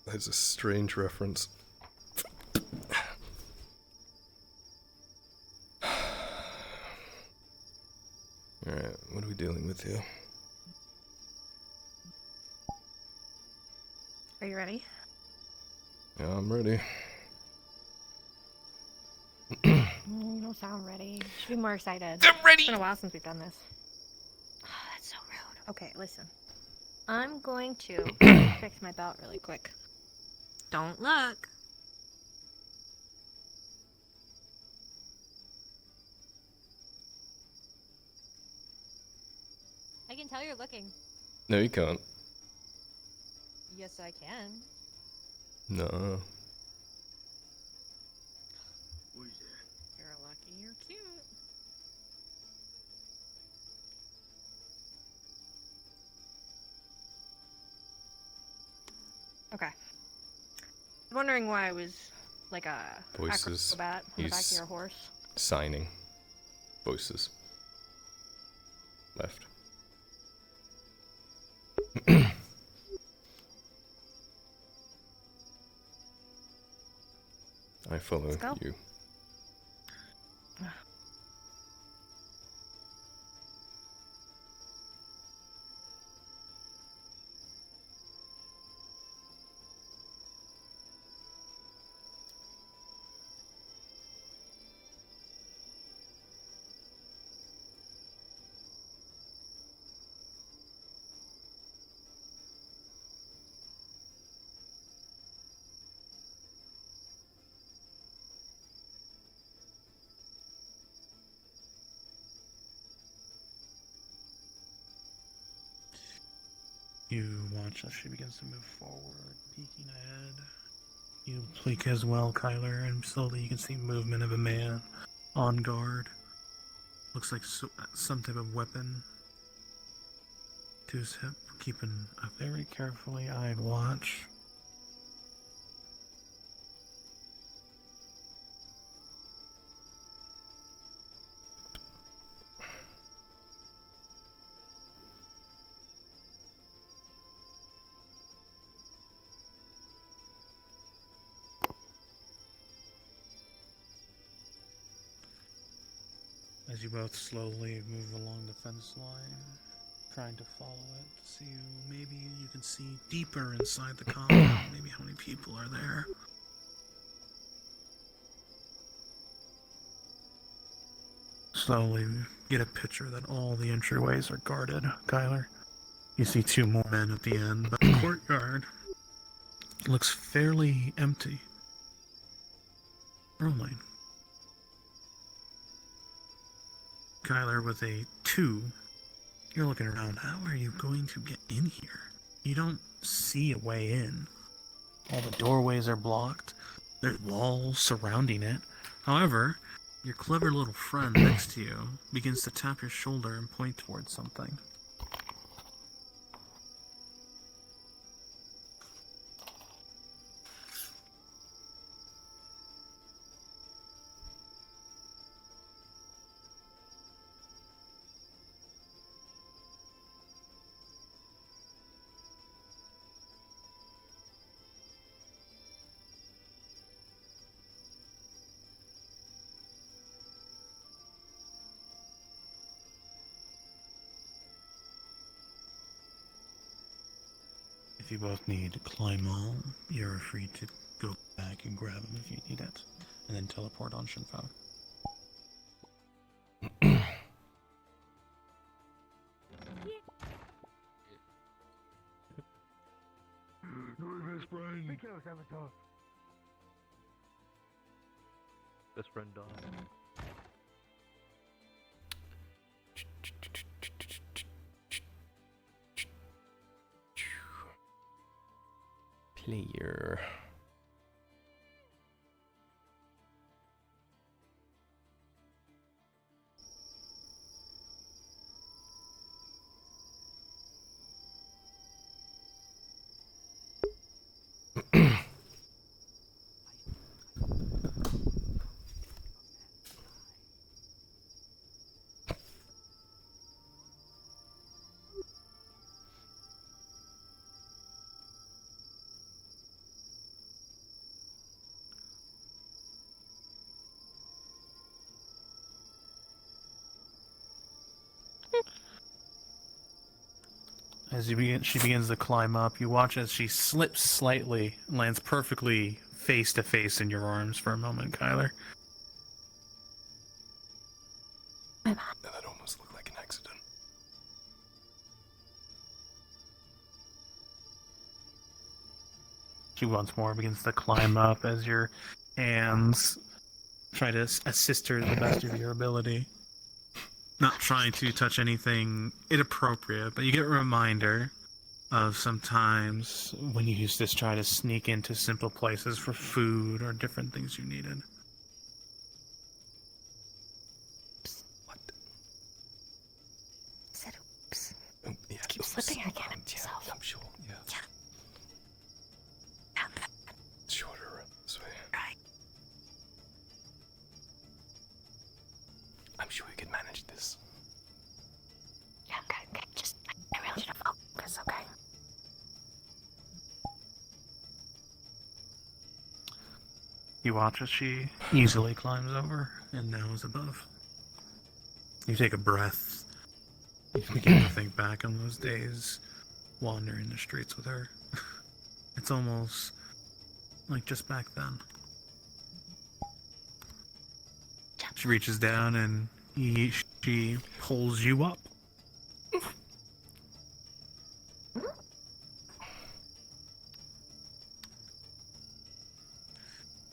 [SPEAKER 4] That's a strange reference. Alright, what are we dealing with here?
[SPEAKER 1] Are you ready?
[SPEAKER 4] Yeah, I'm ready.
[SPEAKER 1] You don't sound ready. You should be more excited.
[SPEAKER 4] I'm ready!
[SPEAKER 1] It's been a while since we've done this. Oh, that's so rude. Okay, listen. I'm going to fix my belt really quick. Don't look.
[SPEAKER 13] I can tell you're looking.
[SPEAKER 4] No, you can't.
[SPEAKER 13] Yes, I can.
[SPEAKER 4] No.
[SPEAKER 13] You're lucky. You're cute.
[SPEAKER 1] Okay. I'm wondering why I was like a
[SPEAKER 4] Voices.
[SPEAKER 1] acrobat on the back of
[SPEAKER 4] He's
[SPEAKER 1] your horse.
[SPEAKER 4] signing. Voices. Left. I follow
[SPEAKER 1] Let's go.
[SPEAKER 4] you.
[SPEAKER 3] You watch as she begins to move forward, peeking ahead. You peek as well, Kyler, and slowly you can see movement of a man on guard. Looks like some type of weapon to his hip, keeping a very carefully eyed watch. As you both slowly move along the fence line, trying to follow it to see maybe you can see deeper inside the compound, maybe how many people are there. Slowly get a picture that all the entryways are guarded, Kyler. You see two more men at the end, but the courtyard looks fairly empty. Rolling. Kyler, with a 2, you're looking around. How are you going to get in here? You don't see a way in. All the doorways are blocked. There's walls surrounding it. However, your clever little friend next to you begins to tap your shoulder and point towards something. If you both need to climb all, you're free to go back and grab them if you need it, and then teleport on Shinfo.
[SPEAKER 10] Best friend.
[SPEAKER 14] Be close, Avatar.
[SPEAKER 6] Best friend died.
[SPEAKER 4] Player.
[SPEAKER 3] As she begins to climb up, you watch as she slips slightly, lands perfectly face to face in your arms for a moment, Kyler.
[SPEAKER 4] That almost looked like an accident.
[SPEAKER 3] She once more begins to climb up as your hands try to assist her to the best of your ability. Not trying to touch anything inappropriate, but you get a reminder of sometimes when you used to try to sneak into simple places for food or different things you needed.
[SPEAKER 4] What?
[SPEAKER 1] Said oops.
[SPEAKER 4] Yeah,
[SPEAKER 1] Keep slipping again of yourself.
[SPEAKER 4] I'm sure, yeah. Shorter this way.
[SPEAKER 1] Right.
[SPEAKER 4] I'm sure we can manage this.
[SPEAKER 1] Yeah, okay. Just, I really need to focus, okay?
[SPEAKER 3] You watch as she easily climbs over and now is above. You take a breath. You begin to think back on those days wandering the streets with her. It's almost like just back then. She reaches down and she pulls you up.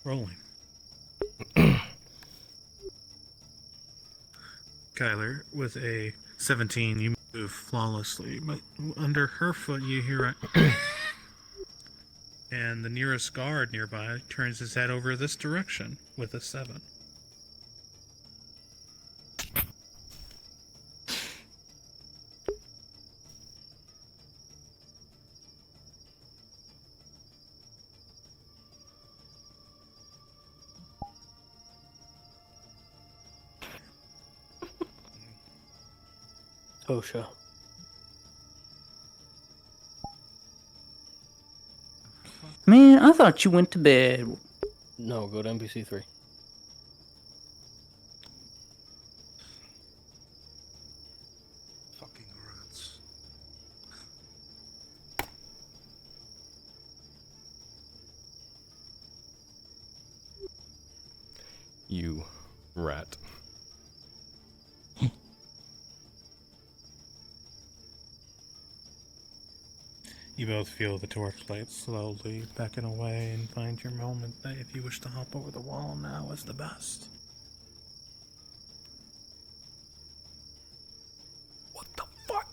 [SPEAKER 3] Rolling. Kyler, with a 17, you move move flawlessly, but under her foot you hear it. And the nearest guard nearby turns his head over this direction with a 7.
[SPEAKER 15] Tosha.
[SPEAKER 16] Man, I thought you went to bed.
[SPEAKER 15] No, go to NPC 3.
[SPEAKER 2] Fucking rats.
[SPEAKER 4] You rat.
[SPEAKER 3] You both feel the torchlight slowly beckon away and find your moment that if you wish to hop over the wall, now is the best.
[SPEAKER 4] What the fuck?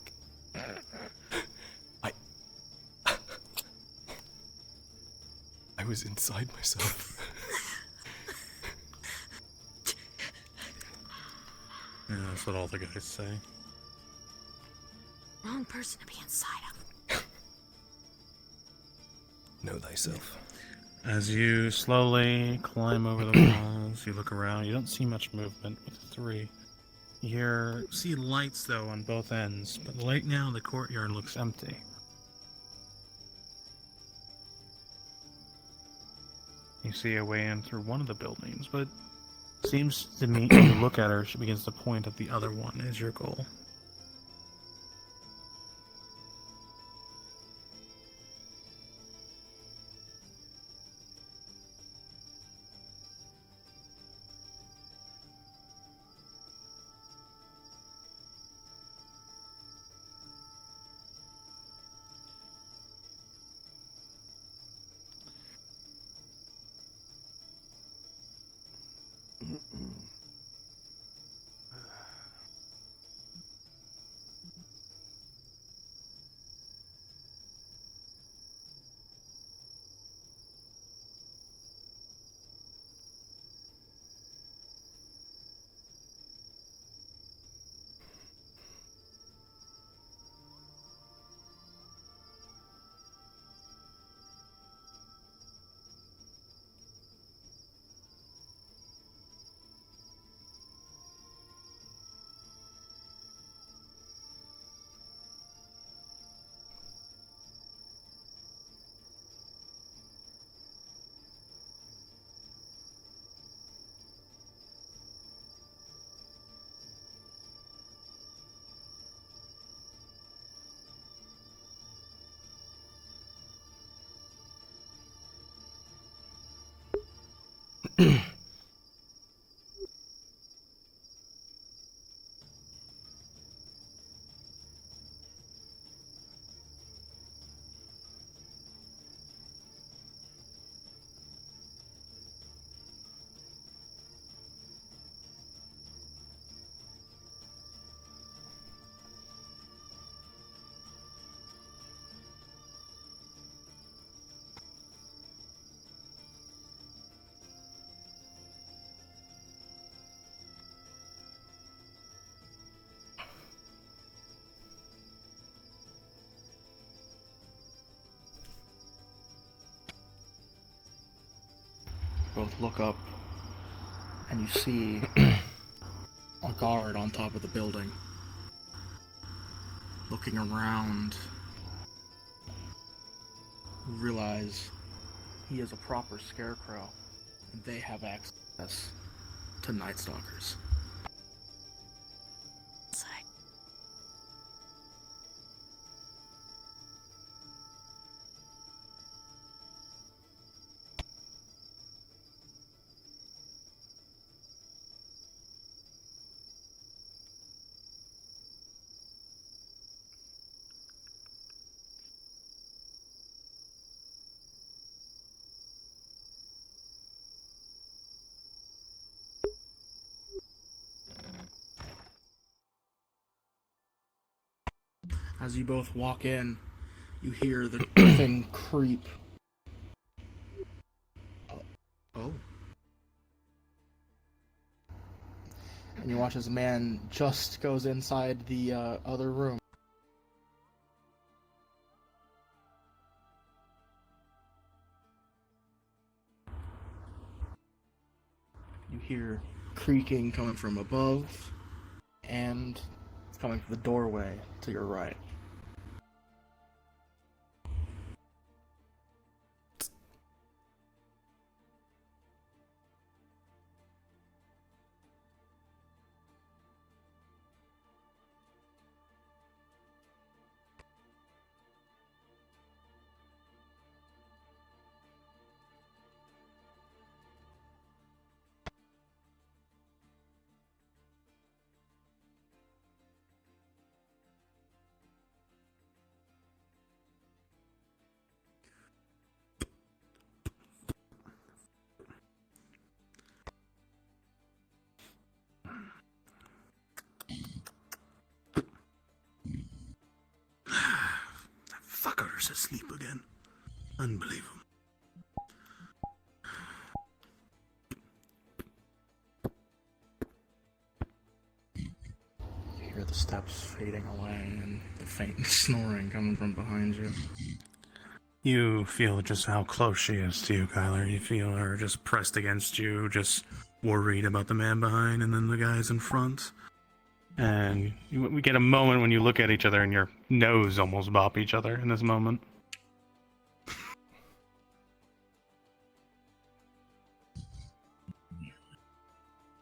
[SPEAKER 4] I was inside myself.
[SPEAKER 3] Yeah, that's what all the guys say.
[SPEAKER 13] Wrong person to be inside of.
[SPEAKER 4] Know thyself.
[SPEAKER 3] As you slowly climb over the walls, you look around. You don't see much movement with the 3. You see lights, though, on both ends, but right now the courtyard looks empty. You see a way in through one of the buildings, but seems to me, when you look at her, she begins to point at the other one as your goal.
[SPEAKER 17] Both look up, and you see a guard on top of the building, looking around. You realize he is a proper scarecrow, and they have access to Night Stalkers. As you both walk in, you hear the thing creep. Oh. And you watch as a man just goes inside the other room. You hear creaking coming from above, and it's coming from the doorway to your right.
[SPEAKER 3] That fucker's asleep again. Unbelievable.
[SPEAKER 17] You hear the steps fading away and the faint snoring coming from behind you.
[SPEAKER 3] You feel just how close she is to you, Kyler. You feel her just pressed against you, just worried about the man behind and then the guys in front. And we get a moment when you look at each other and your nose almost bop each other in this moment.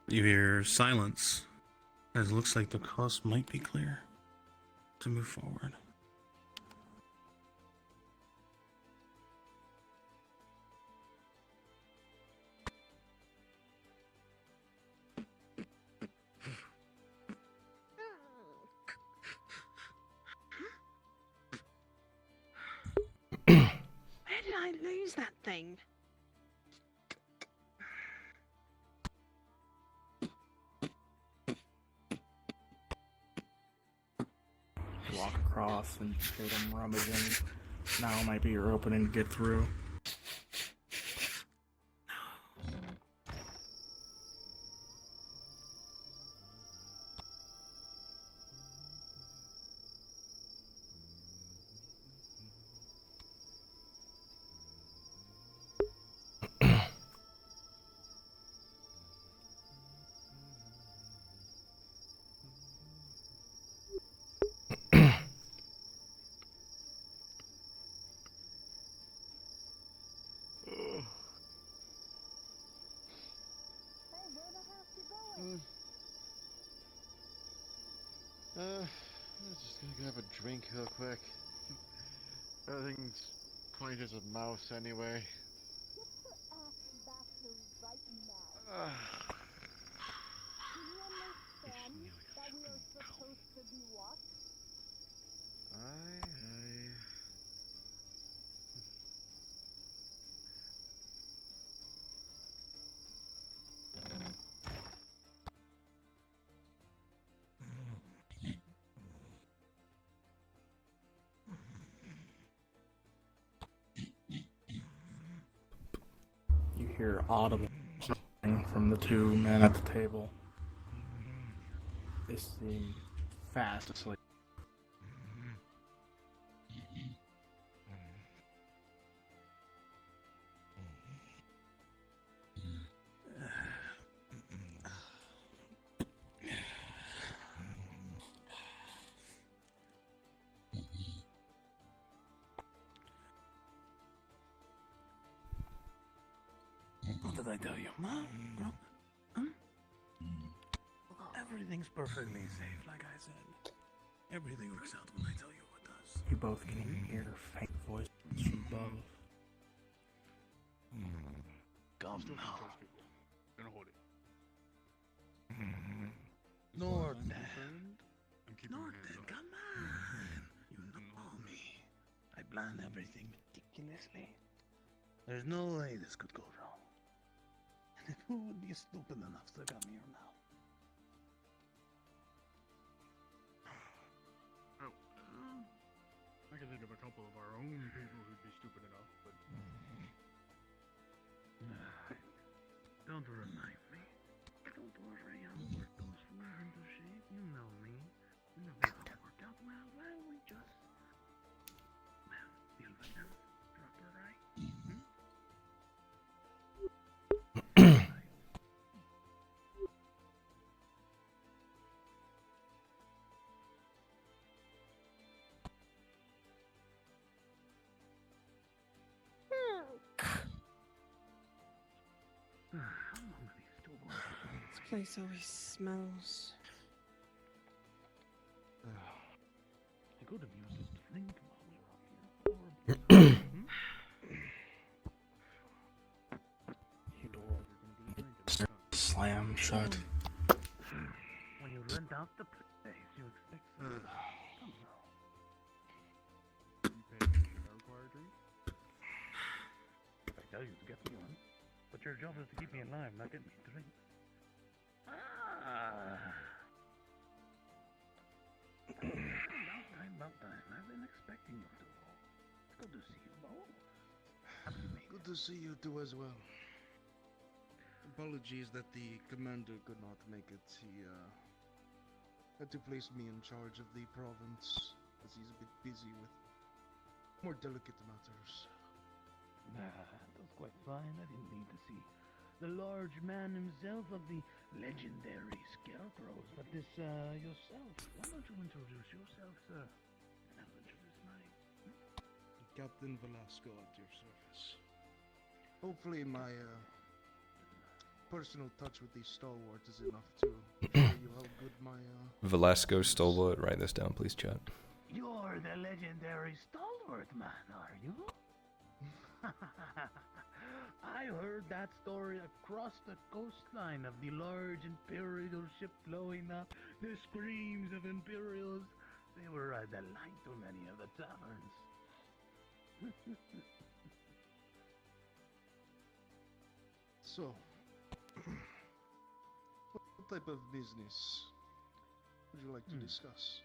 [SPEAKER 3] You hear silence, as it looks like the coast might be clear to move forward.
[SPEAKER 11] Where did I lose that thing?
[SPEAKER 17] You walk across and hear them rummaging. Now might be your opening to get through.
[SPEAKER 18] I'm just gonna grab a drink real quick. Everything's pointed as a mouse anyway.
[SPEAKER 17] You hear audible from the two men at the table. They seem fast asleep.
[SPEAKER 3] What did I tell you? Huh? Everything's perfectly safe, like I said. Everything works out when I tell you what does.
[SPEAKER 17] You both can hear faint voices from above.
[SPEAKER 3] Come now.
[SPEAKER 10] Gonna hold it.
[SPEAKER 3] Norton, come on. You know me. I plan everything meticulously. There's no way this could go wrong. And who would be stupid enough to come here now?
[SPEAKER 17] I can think of a couple of our own people who'd be stupid enough, but.
[SPEAKER 19] Don't remind me. Don't worry, I'll work those fools into shape. You know me. And if they don't work out well, we just... Well, deal with them. Proper, right? How long are these two going to be?
[SPEAKER 5] This place always smells.
[SPEAKER 19] I could have used this to think while we were up here.
[SPEAKER 17] Your door slam shut.
[SPEAKER 19] When you rent out the place, you expect some somehow.
[SPEAKER 17] You pay attention to required drink?
[SPEAKER 19] If I tell you to get me one, but your job is to keep me alive, not get me drinks. About time. I've been expecting you to. It's good to see you both.
[SPEAKER 2] Good to see you too as well. Apologies that the commander could not make it. He had to place me in charge of the province as he's a bit busy with more delicate matters.
[SPEAKER 19] That was quite fine. I didn't need to see the large man himself of the legendary scarecrows, but this, yourself. Why don't you introduce yourself, sir? And I'll introduce mine.
[SPEAKER 2] Captain Velasco at your service. Hopefully my personal touch with the stalwart is enough to show you how good my
[SPEAKER 4] Velasco Stalwart, write this down, please, chat.
[SPEAKER 19] You're the legendary stalwart man, are you? I heard that story across the coastline of the large imperial ship blowing up. The screams of imperials. They were a delight to many of the taverns.
[SPEAKER 2] So, what type of business would you like to discuss?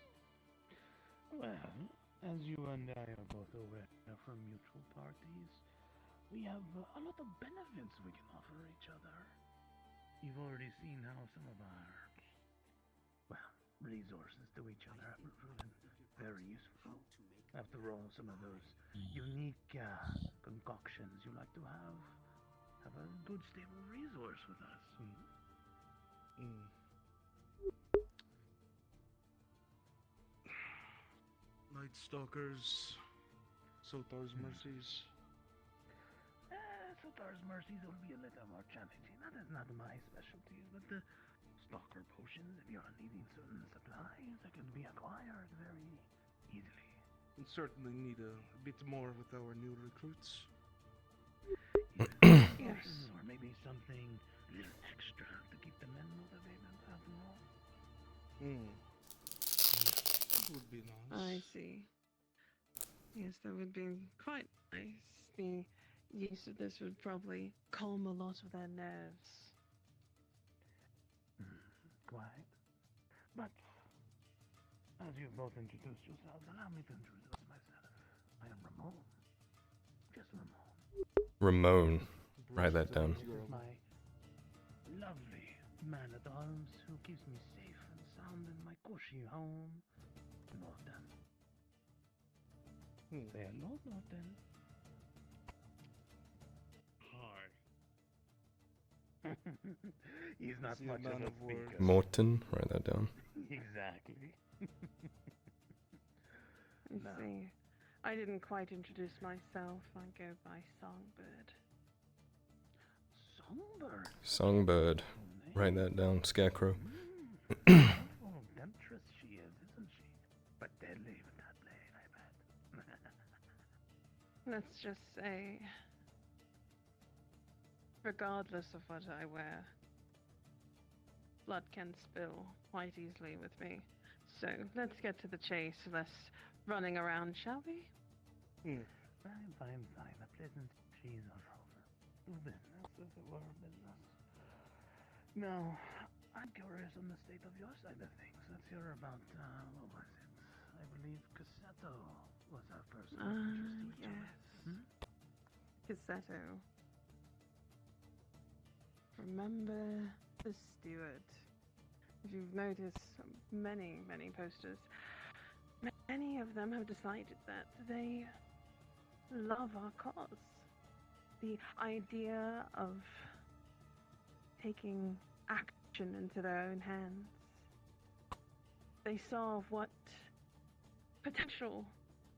[SPEAKER 19] Well, as you and I are both aware from mutual parties, we have a lot of benefits we can offer each other. You've already seen how some of our, well, resources to each other have proven very useful. After all, some of those unique concoctions you like to have a good stable resource with us.
[SPEAKER 2] Night Stalkers, Sotar's Mercies.
[SPEAKER 19] Sotar's Mercies will be a little more challenging. That is not my specialty, but the Stalker potions, if you're needing certain supplies, that can be acquired very easily.
[SPEAKER 2] We certainly need a bit more with our new recruits.
[SPEAKER 19] Yes. Or maybe something a little extra to keep the men motivated after all.
[SPEAKER 2] That would be nice.
[SPEAKER 5] I see. Yes, that would be quite nice. The use of this would probably calm a lot of their nerves.
[SPEAKER 19] Quite. But, as you've both introduced yourselves, allow me to introduce myself. I am Ramon. Just Ramon.
[SPEAKER 4] Ramon. Write that down.
[SPEAKER 19] This is my lovely man-at-arms who keeps me safe and sound in my cushy home, Norton. Say hello, Norton.
[SPEAKER 17] Hi.
[SPEAKER 19] He's not much of a speaker.
[SPEAKER 4] Morton, write that down.
[SPEAKER 19] Exactly.
[SPEAKER 5] I see. I didn't quite introduce myself. I go by Songbird.
[SPEAKER 19] Songbird?
[SPEAKER 4] Songbird, write that down. Scarecrow.
[SPEAKER 19] Oh, temptress she is, isn't she? But deadly with that blade, I bet.
[SPEAKER 5] Let's just say, regardless of what I wear, blood can spill quite easily with me. So let's get to the chase, less running around, shall we?
[SPEAKER 19] Fine. A pleasant cheese on over. Business, if it were business. Now, I'm curious on the state of your side of things. Let's hear about, what was it? I believe Cassetto was our personal interest to each
[SPEAKER 11] yes.
[SPEAKER 19] other.
[SPEAKER 11] Cassetto. Remember the steward. If you've noticed, many posters, many of them have decided that they love our cause. The idea of taking action into their own hands. They saw what potential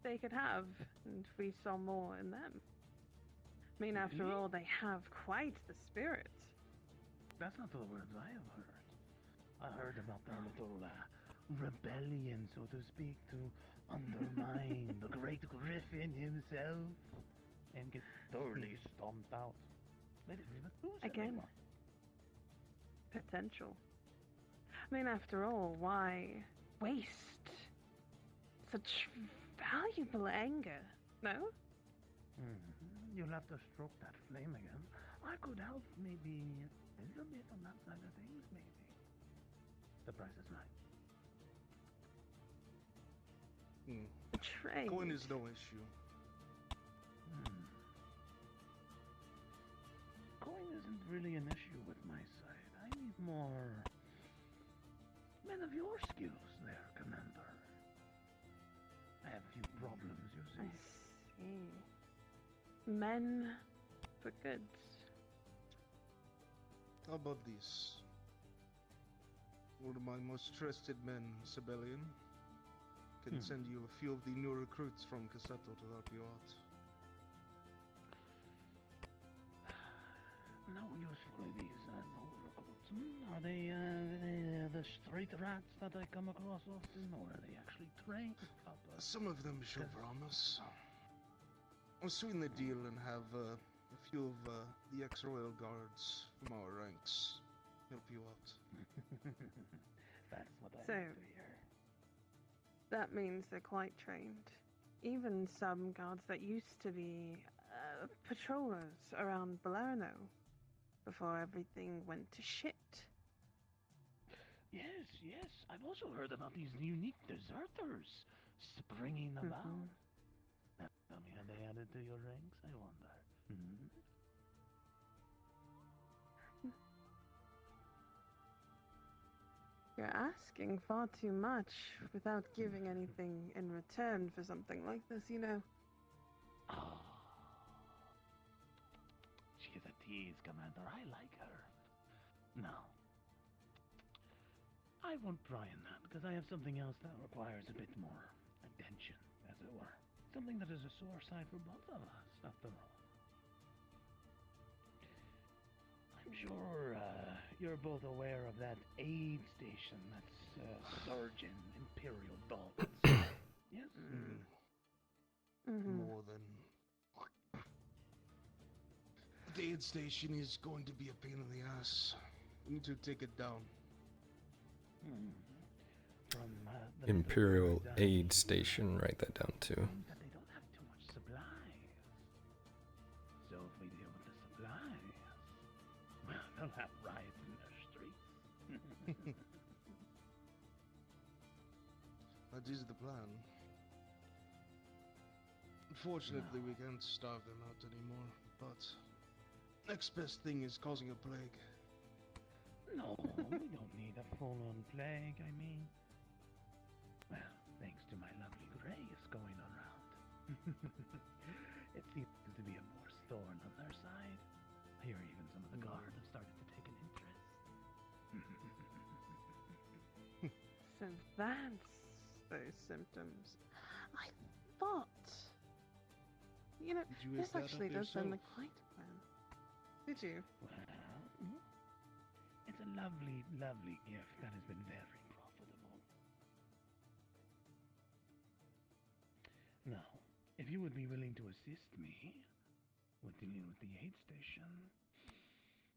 [SPEAKER 11] they could have, and we saw more in them. I mean, after all, they have quite the spirit.
[SPEAKER 19] That's not the words I have heard. I heard about their little rebellion, so to speak, to undermine the great Griffin himself and get thoroughly stomped out. They didn't even lose
[SPEAKER 11] Again,
[SPEAKER 19] anyone.
[SPEAKER 11] potential. I mean, after all, why waste such valuable anger? No?
[SPEAKER 19] You'll have to stroke that flame again. I could help maybe a little bit on that side of things, maybe. The price is right.
[SPEAKER 11] Trade.
[SPEAKER 2] Coin is no issue.
[SPEAKER 19] Coin isn't really an issue with my side. I need more men of your skills there, Commander. I have a few problems, you see.
[SPEAKER 11] I see. Men for goods.
[SPEAKER 2] How about this? One of my most trusted men, Sibelian, can send you a few of the new recruits from Cassetto to help you out.
[SPEAKER 19] No use for these new recruits. Are they the street rats that I come across often, or are they actually trained?
[SPEAKER 2] Some of them show promise. I'll sweeten the deal and have a few of the ex-royal guards from our ranks help you out.
[SPEAKER 19] That's what I
[SPEAKER 11] So,
[SPEAKER 19] like to hear.
[SPEAKER 11] that means they're quite trained. Even some guards that used to be patrollers around Balerno before everything went to shit.
[SPEAKER 19] Yes, yes. I've also heard about these unique deserters springing about. Now, tell me, have they added to your ranks? I wonder.
[SPEAKER 11] You're asking far too much without giving anything in return for something like this, you know.
[SPEAKER 19] She's a tease, Commander. I like her. No. I won't pry on that, because I have something else that requires a bit more attention, as it were. Something that is a sore side for both of us, after all. I'm sure you're both aware of that aid station that's Surgeon Imperial Daltons. Yes?
[SPEAKER 2] More than... The aid station is going to be a pain in the ass. We need to take it down.
[SPEAKER 19] From the
[SPEAKER 4] Imperial Aid Station, write that down too.
[SPEAKER 19] that they don't have too much supplies. So if we deal with the supplies, well, they'll have riots in their streets.
[SPEAKER 2] That is the plan. Unfortunately, we can't starve them out anymore, but next best thing is causing a plague.
[SPEAKER 19] No, we don't need a full-on plague, I mean. Well, thanks to my lovely Grace going around. It seems to be a more thorn on their side. I hear even some of the guard have started to take an interest.
[SPEAKER 11] So that's those symptoms. I thought... You know,
[SPEAKER 2] Did you
[SPEAKER 11] this
[SPEAKER 2] ace that
[SPEAKER 11] actually
[SPEAKER 2] up
[SPEAKER 11] does sound
[SPEAKER 2] yourself?
[SPEAKER 11] like quite a plan. Did you?
[SPEAKER 19] Well, it's a lovely, lovely gift that has been very profitable. Now, if you would be willing to assist me with dealing with the aid station,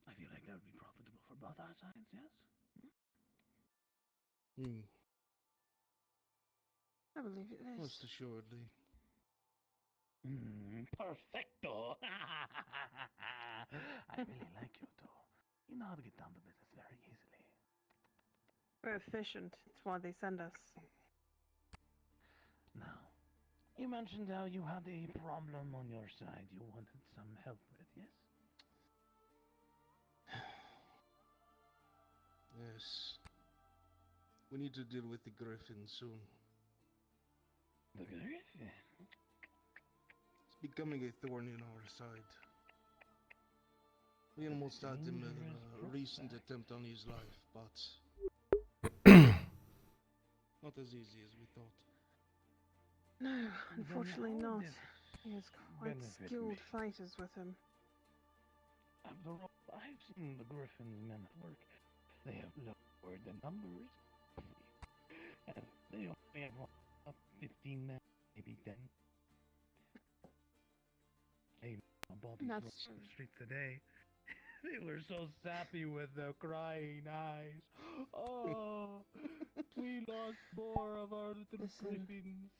[SPEAKER 19] I feel like that would be profitable for both our sides, yes?
[SPEAKER 11] I believe it is.
[SPEAKER 2] Most assuredly.
[SPEAKER 19] Perfecto! I really like you, too. You know how to get down to business very easily.
[SPEAKER 11] We're efficient. It's why they send us.
[SPEAKER 19] Now, You mentioned how you had a problem on your side you wanted some help with, yes?
[SPEAKER 2] Yes. We need to deal with the Griffin soon.
[SPEAKER 19] The Griffin?
[SPEAKER 2] It's becoming a thorn in our side. We almost had him in a recent attempt on his life, but not as easy as we thought.
[SPEAKER 11] No, unfortunately
[SPEAKER 19] how
[SPEAKER 11] not.
[SPEAKER 19] did
[SPEAKER 11] He has quite
[SPEAKER 19] benefit
[SPEAKER 11] skilled
[SPEAKER 19] me?
[SPEAKER 11] fighters with him.
[SPEAKER 19] After all, I've seen the Griffin's men at work. They have lowered the numbers. And they only have about 15 men, maybe 10. Hey, bodies
[SPEAKER 11] That's
[SPEAKER 19] rolled the street today. They were so sappy with their crying eyes. Oh, we lost more of our little Griffins.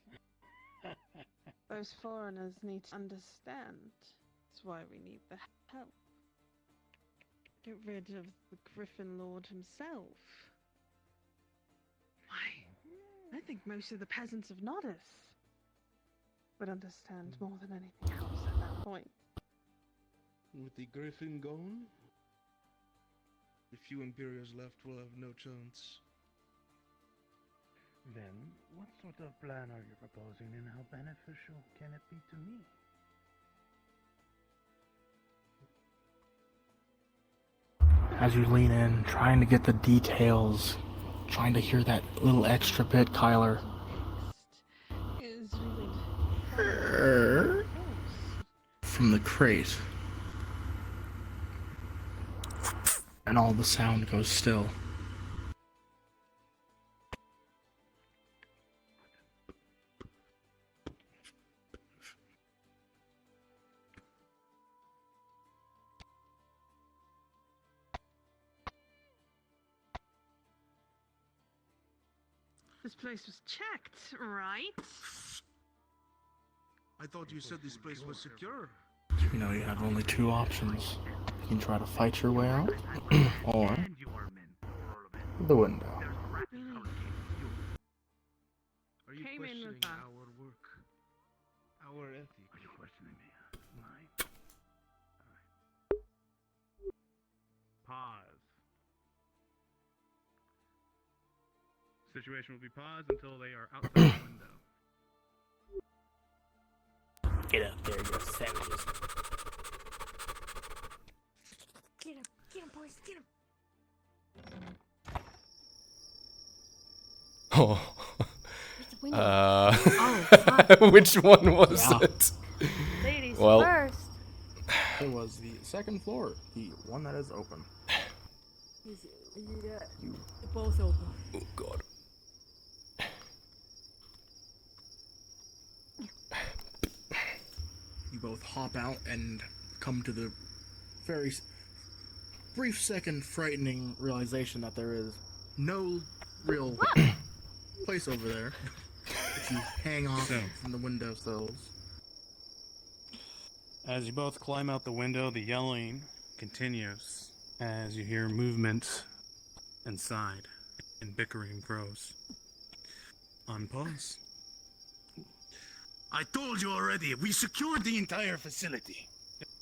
[SPEAKER 11] Those foreigners need to understand. That's why we need the help. Get rid of the Griffin Lord himself. Why? I think most of the peasants of Nautis would understand more than anything else at that point.
[SPEAKER 2] With the Griffin gone, the few Imperials left will have no chance.
[SPEAKER 19] Then, what sort of plan are you proposing and how beneficial can it be to me?
[SPEAKER 17] As you lean in, trying to get the details, trying to hear that little extra bit, Kyler.
[SPEAKER 11] Is really
[SPEAKER 17] From the crate. And all the sound goes still.
[SPEAKER 11] This place was checked, right?
[SPEAKER 2] I thought you said this place was secure.
[SPEAKER 17] You know, you have only two options. You can try to fight your way out, or the window.
[SPEAKER 2] Are you
[SPEAKER 11] Came in
[SPEAKER 2] questioning
[SPEAKER 11] with that.
[SPEAKER 2] our work? Our ethics?
[SPEAKER 19] Are you questioning me? Mine? Pause. Situation will be paused until they are outside the window.
[SPEAKER 15] Get up there, you savages.
[SPEAKER 13] Get him, boys, get him.
[SPEAKER 4] Oh.
[SPEAKER 13] Oh,
[SPEAKER 4] which one was
[SPEAKER 17] Yeah.
[SPEAKER 4] it?
[SPEAKER 13] Ladies
[SPEAKER 4] Well,
[SPEAKER 13] first.
[SPEAKER 17] It was the second floor, the one that is open.
[SPEAKER 13] Is it both open?
[SPEAKER 4] Oh God.
[SPEAKER 17] You both hop out and come to the very brief second frightening realization that there is no real place over there. If you hang off from the windowsills.
[SPEAKER 3] As you both climb out the window, the yelling continues as you hear movement inside and bickering grows. On pause.
[SPEAKER 20] I told you already, we secured the entire facility.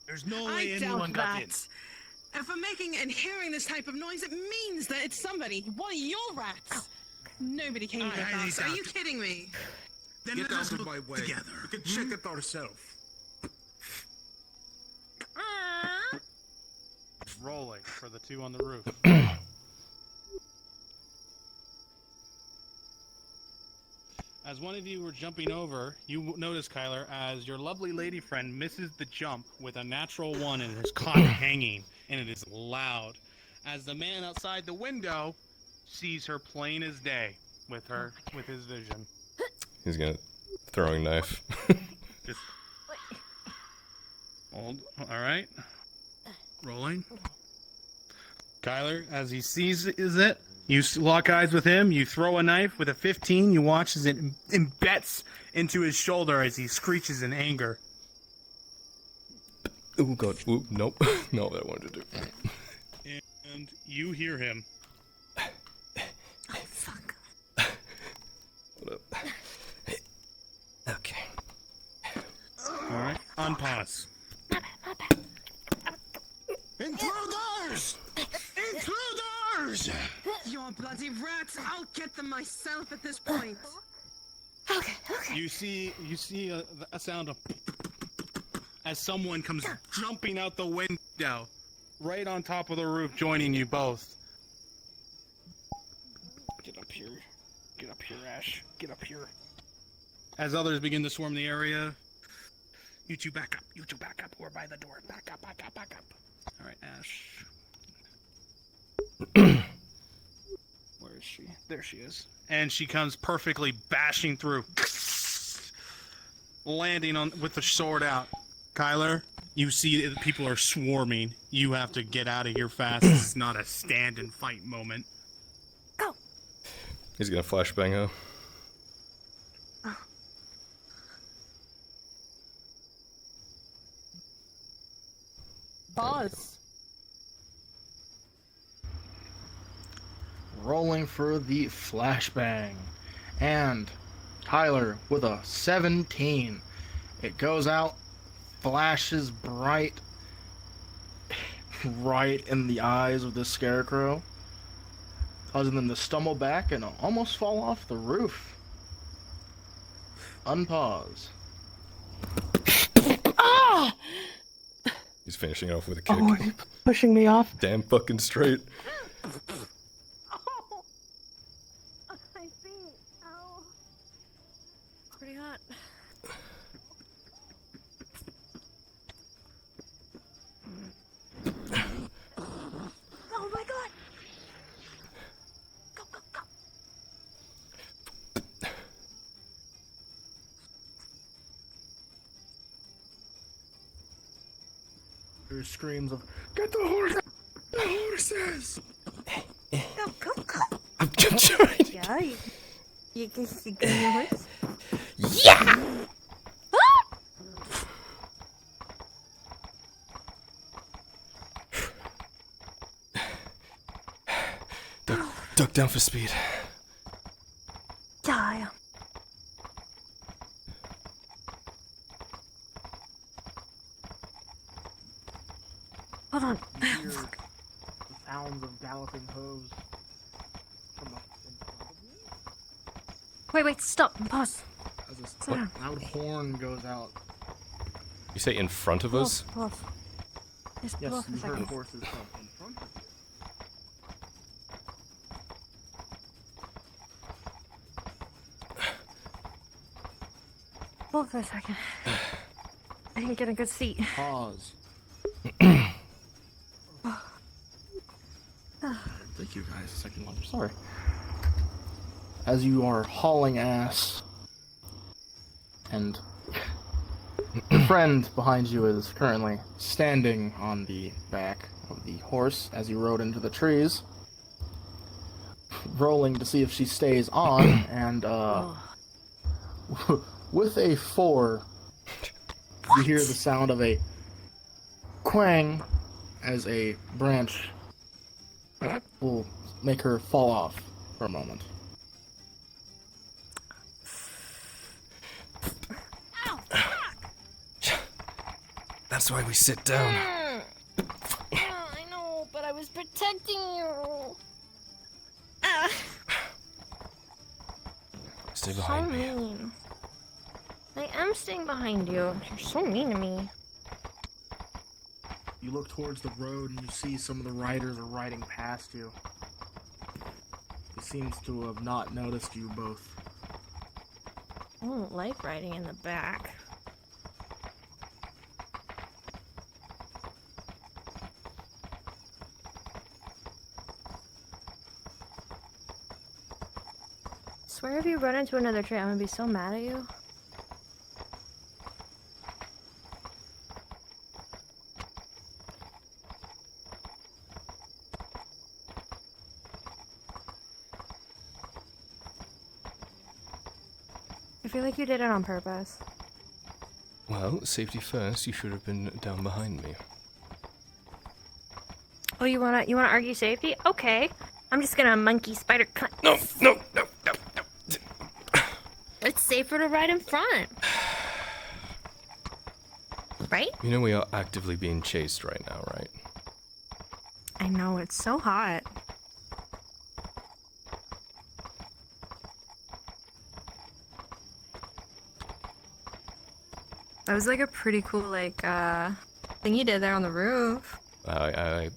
[SPEAKER 20] There's no way
[SPEAKER 21] I
[SPEAKER 20] anyone
[SPEAKER 21] doubt
[SPEAKER 20] got
[SPEAKER 21] that.
[SPEAKER 20] in.
[SPEAKER 21] If I'm making and hearing this type of noise, it means that it's somebody. One of your rats. Nobody came with
[SPEAKER 20] highly
[SPEAKER 21] us. Are
[SPEAKER 20] doubt
[SPEAKER 21] you
[SPEAKER 20] it.
[SPEAKER 21] kidding me?
[SPEAKER 20] Then
[SPEAKER 2] Get
[SPEAKER 20] let us
[SPEAKER 2] out of
[SPEAKER 20] look
[SPEAKER 2] my way.
[SPEAKER 20] together.
[SPEAKER 2] We can check it ourselves.
[SPEAKER 3] Rolling for the two on the roof. As one of you were jumping over, you notice, Kyler, as your lovely lady friend misses the jump with a natural one and is caught hanging, and it is loud. As the man outside the window sees her plain as day with his vision.
[SPEAKER 4] He's gonna throwing knife.
[SPEAKER 3] Just hold. All right. Rolling. Kyler, as he sees it, you lock eyes with him. You throw a knife with a 15. You watch as it embeds into his shoulder as he screeches in anger.
[SPEAKER 4] Oh God. Ooh, nope. Not what I wanted to do.
[SPEAKER 3] And you hear him.
[SPEAKER 4] Hold up. Okay.
[SPEAKER 20] Unpause. Intruders! Intruders!
[SPEAKER 21] You're bloody rats! I'll get them myself at this point.
[SPEAKER 20] You see a sound of as someone comes jumping out the window, right on top of the roof, joining you both. Get up here. Get up here, Ash. Get up here. As others begin to swarm the area, you two back up. You two back up. We're by the door. Back up, back up, back up. All right, Ash. Where is she? There she is. And she comes perfectly bashing through, landing on with the sword out. Kyler, you see that people are swarming. You have to get out of here fast. This is not a stand and fight moment.
[SPEAKER 4] He's gonna flashbang her.
[SPEAKER 17] Pause. Rolling for the flashbang. And Tyler with a 17. It goes out, flashes bright, right in the eyes of the scarecrow, causing them to stumble back and almost fall off the roof. Unpause.
[SPEAKER 5] Ah!
[SPEAKER 4] He's finishing it off with a kick.
[SPEAKER 5] Oh, are you pushing me off?
[SPEAKER 4] Damn fucking straight.
[SPEAKER 1] I see. Ow. Pretty hot. Oh my god! Go, go, go!
[SPEAKER 17] There's screams of, "Get the horse! The horses!"
[SPEAKER 1] Go, go, go!
[SPEAKER 4] I'm trying.
[SPEAKER 1] Yeah, you can see your horse.
[SPEAKER 4] Yeah! Duck down for speed.
[SPEAKER 1] Die. Hold on.
[SPEAKER 17] You hear the sounds of galloping hooves from in front of you.
[SPEAKER 1] Wait, stop and pause.
[SPEAKER 17] As a
[SPEAKER 1] Slow down.
[SPEAKER 17] loud horn goes out.
[SPEAKER 4] You say in front of us?
[SPEAKER 1] Pull off. Just pull
[SPEAKER 17] Yes,
[SPEAKER 1] off a
[SPEAKER 17] you heard
[SPEAKER 1] second.
[SPEAKER 17] horses from in front of you.
[SPEAKER 1] Pull for a second. I didn't get a good seat.
[SPEAKER 17] Pause. Thank you guys. Second one. Sorry. As you are hauling ass, and your friend behind you is currently standing on the back of the horse as you rode into the trees, rolling to see if she stays on, and with a 4, you hear the sound of a quang as a branch will make her fall off for a moment.
[SPEAKER 4] That's why we sit down.
[SPEAKER 1] I know, but I was protecting you.
[SPEAKER 4] Stay
[SPEAKER 1] So
[SPEAKER 4] behind me.
[SPEAKER 1] mean. I am staying behind you. You're so mean to me.
[SPEAKER 17] You look towards the road and you see some of the riders are riding past you. He seems to have not noticed you both.
[SPEAKER 1] I don't like riding in the back. Swear if you run into another tree, I'm gonna be so mad at you. I feel like you did it on purpose.
[SPEAKER 4] Well, safety first. You should have been down behind me.
[SPEAKER 1] Oh, you wanna argue safety? Okay. I'm just gonna monkey spider cut.
[SPEAKER 4] No.
[SPEAKER 1] It's safer to ride in front. Right?
[SPEAKER 4] You know we are actively being chased right now, right?
[SPEAKER 1] I know, it's so hot. That was like a pretty cool, like, thing you did there on the roof.
[SPEAKER 4] I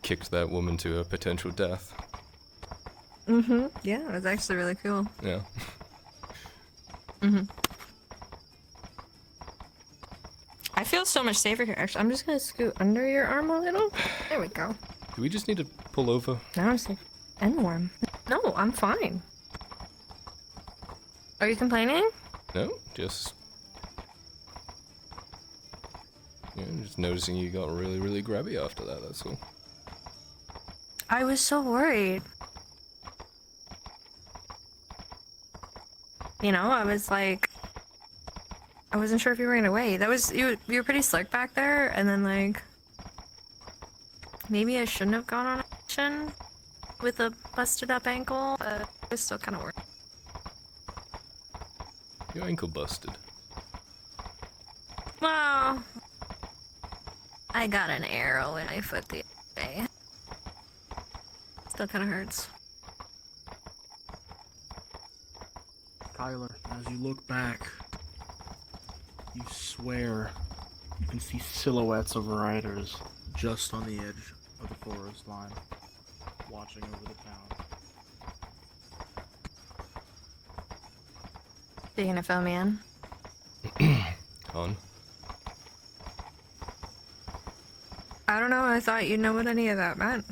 [SPEAKER 4] kicked that woman to her potential death.
[SPEAKER 1] Mm-hmm. Yeah, it was actually really cool.
[SPEAKER 4] Yeah.
[SPEAKER 1] Mm-hmm. I feel so much safer here. Actually, I'm just gonna scoot under your arm a little. There we go.
[SPEAKER 4] Do we just need to pull over?
[SPEAKER 1] Now I'm safe and warm. No, I'm fine. Are you complaining?
[SPEAKER 4] No, just... Yeah, just noticing you got really, really grabby after that, that's all.
[SPEAKER 1] I was so worried. You know, I was like... I wasn't sure if you were gonna wait. That was... You were pretty slick back there, and then like... Maybe I shouldn't have gone on a mission with a busted up ankle, but I was still kind of worried.
[SPEAKER 4] Your ankle busted.
[SPEAKER 1] Well... I got an arrow in my foot the other day. Still kind of hurts.
[SPEAKER 17] Kyler, as you look back, you swear you can see silhouettes of riders just on the edge of the forest line, watching over the town.
[SPEAKER 1] Are you gonna fill me in?
[SPEAKER 4] On.
[SPEAKER 1] I don't know, I thought you'd know what any of that meant.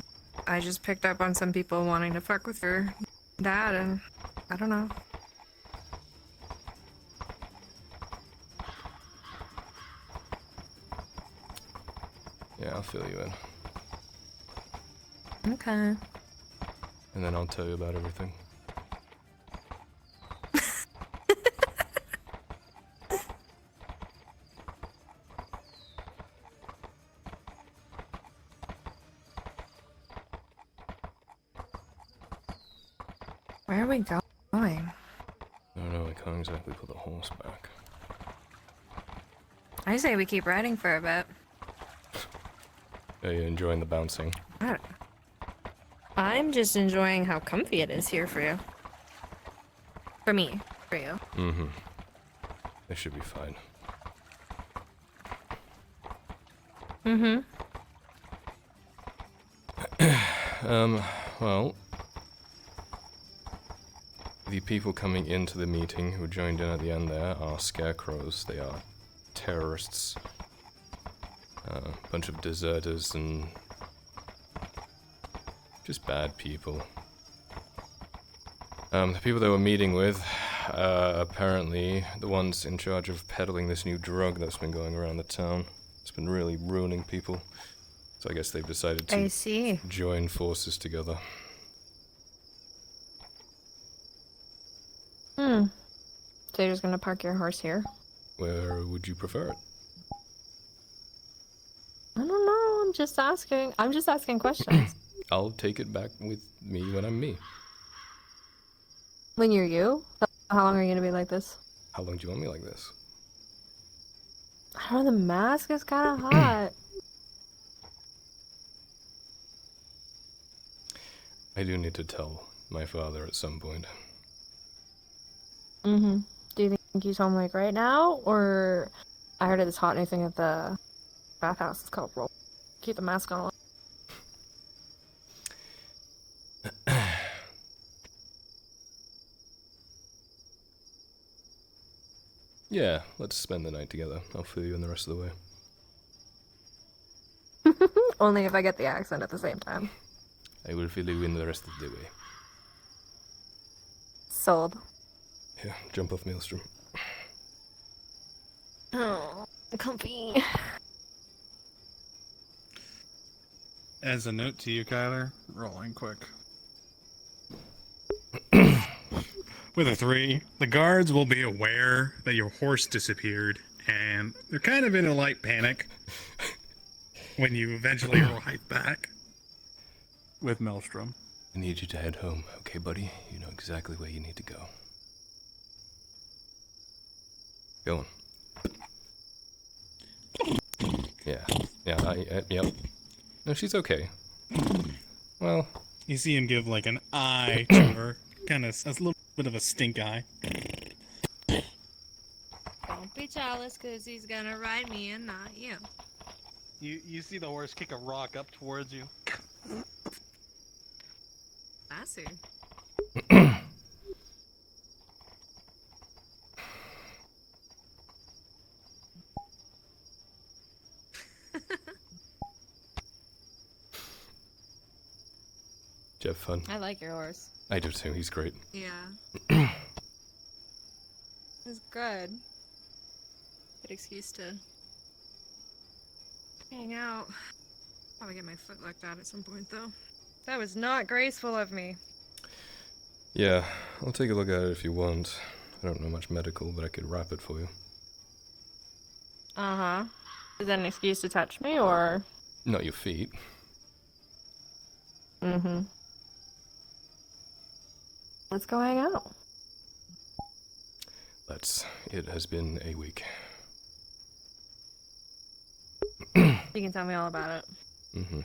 [SPEAKER 1] I just picked up on some people wanting to fuck with your dad, and I don't know.
[SPEAKER 4] Yeah, I'll fill you in.
[SPEAKER 1] Okay.
[SPEAKER 4] And then I'll tell you about everything.
[SPEAKER 1] Where are we going?
[SPEAKER 4] No, I can't exactly put the horse back.
[SPEAKER 1] I say we keep riding for a bit.
[SPEAKER 4] Are you enjoying the bouncing?
[SPEAKER 1] I'm just enjoying how comfy it is here for you. For me. For you.
[SPEAKER 4] Mm-hmm. It should be fine.
[SPEAKER 1] Mm-hmm.
[SPEAKER 4] Well... The people coming into the meeting who joined in at the end there are scarecrows. They are terrorists. A bunch of deserters and just bad people. The people they were meeting with, apparently the ones in charge of peddling this new drug that's been going around the town. It's been really ruining people. So I guess they've decided to join forces together.
[SPEAKER 1] So you're just gonna park your horse here?
[SPEAKER 4] Where would you prefer it?
[SPEAKER 1] I don't know, I'm just asking. I'm just asking questions.
[SPEAKER 4] I'll take it back with me when I'm me.
[SPEAKER 1] When you're you? How long are you gonna be like this?
[SPEAKER 4] How long do you want me like this?
[SPEAKER 1] I don't know, the mask is kinda hot.
[SPEAKER 4] I do need to tell my father at some point.
[SPEAKER 1] Mm-hmm. Do you think he's home like right now? Or I heard of this hot new thing at the bathhouse. It's called Rubble. Keep the mask on.
[SPEAKER 4] Yeah, let's spend the night together. I'll fill you in the rest of the way.
[SPEAKER 1] Only if I get the accent at the same time.
[SPEAKER 4] I will fill you in the rest of the way.
[SPEAKER 1] Sold.
[SPEAKER 4] Yeah, jump off Maelstrom.
[SPEAKER 1] Oh, comfy.
[SPEAKER 20] As a note to you, Kyler, rolling quick. With a 3, the guards will be aware that your horse disappeared, and they're kind of in a light panic when you eventually arrive back with Maelstrom.
[SPEAKER 4] I need you to head home, okay, buddy? You know exactly where you need to go. Go on. Yeah. Yep. No, she's okay. Well,
[SPEAKER 20] You see him give like an eye to her, kind of a little bit of a stink eye.
[SPEAKER 13] Don't be jealous, cause he's gonna ride me and not you.
[SPEAKER 20] You see the horse kick a rock up towards you.
[SPEAKER 13] I see.
[SPEAKER 4] did you have fun?
[SPEAKER 13] I like your horse.
[SPEAKER 4] I do too. He's great.
[SPEAKER 13] Yeah. It's good. Good excuse to hang out. Probably get my foot looked at some point though.
[SPEAKER 1] That was not graceful of me.
[SPEAKER 4] Yeah, I'll take a look at it if you want. I don't know much medical, but I could wrap it for you.
[SPEAKER 1] Uh-huh. Is that an excuse to touch me, or?
[SPEAKER 4] Not your feet.
[SPEAKER 1] Mm-hmm. Let's go hang out.
[SPEAKER 4] It has been a week.
[SPEAKER 1] You can tell me all about it.
[SPEAKER 4] Mm-hmm.
[SPEAKER 1] You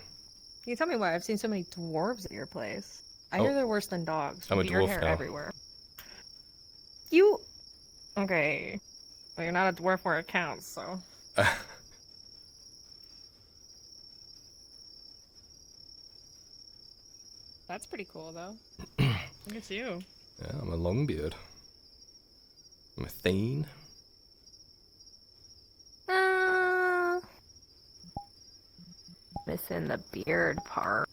[SPEAKER 1] can tell me why. I've seen so many dwarves at your place. I
[SPEAKER 4] Oh.
[SPEAKER 1] hear they're worse than dogs.
[SPEAKER 4] I'm a
[SPEAKER 1] with your
[SPEAKER 4] dwarf
[SPEAKER 1] hair
[SPEAKER 4] now.
[SPEAKER 1] everywhere. You... Okay. Well, you're not a dwarf where it counts, so... That's pretty cool, though. Look at you.
[SPEAKER 4] Yeah, I'm a longbeard. I'm a thane.
[SPEAKER 1] Missing the beard part.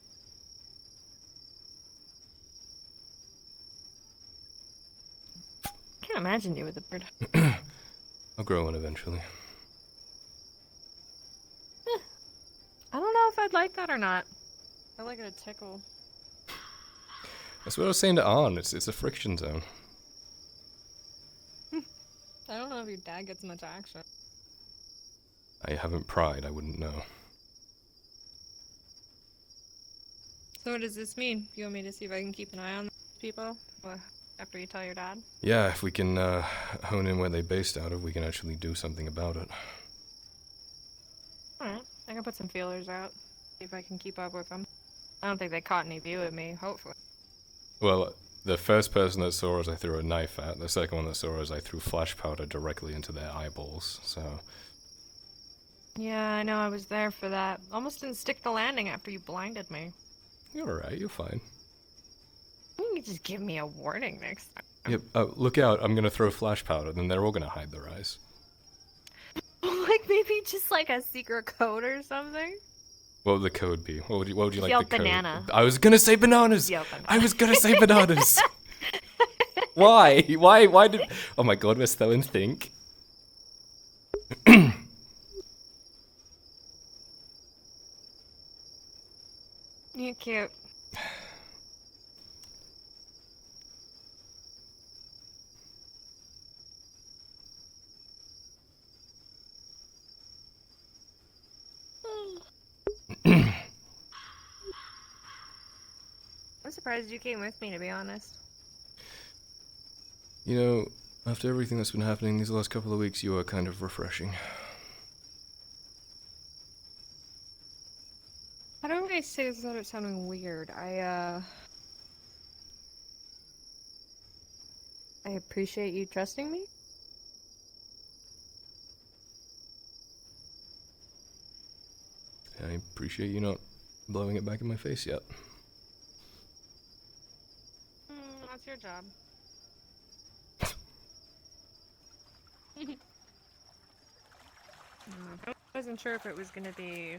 [SPEAKER 1] Can't imagine you with a beard.
[SPEAKER 4] I'll grow one eventually.
[SPEAKER 1] I don't know if I'd like that or not. I like it to tickle.
[SPEAKER 4] That's what I was saying to Arn. It's a friction zone.
[SPEAKER 1] I don't know if your dad gets much action.
[SPEAKER 4] I haven't pried. I wouldn't know.
[SPEAKER 1] So what does this mean? You want me to see if I can keep an eye on people after you tell your dad?
[SPEAKER 4] Yeah, if we can hone in where they based out of, we can actually do something about it.
[SPEAKER 1] Alright, I can put some feelers out. See if I can keep up with them. I don't think they caught any view of me, hopefully.
[SPEAKER 4] Well, the first person that saw us I threw a knife at. The second one that saw us I threw flash powder directly into their eyeballs, so...
[SPEAKER 1] Yeah, I know, I was there for that. Almost didn't stick the landing after you blinded me.
[SPEAKER 4] You're alright, you're fine.
[SPEAKER 1] You can just give me a warning next time.
[SPEAKER 4] Yep, look out, I'm gonna throw flash powder, then they're all gonna hide their eyes.
[SPEAKER 1] Like maybe just like a secret code or something?
[SPEAKER 4] What would the code be? What would you like
[SPEAKER 1] Yell
[SPEAKER 4] the code?
[SPEAKER 1] banana.
[SPEAKER 4] I was gonna say bananas!
[SPEAKER 1] Yell banana.
[SPEAKER 4] I was gonna say bananas! Why? Why did... Oh my god, we're still in think.
[SPEAKER 1] You're cute. I'm surprised you came with me, to be honest.
[SPEAKER 4] You know, after everything that's been happening these last couple of weeks, you are kind of refreshing.
[SPEAKER 1] How do I say this without it sounding weird? I appreciate you trusting me.
[SPEAKER 4] I appreciate you not blowing it back in my face yet.
[SPEAKER 1] That's your job. I wasn't sure if it was going to be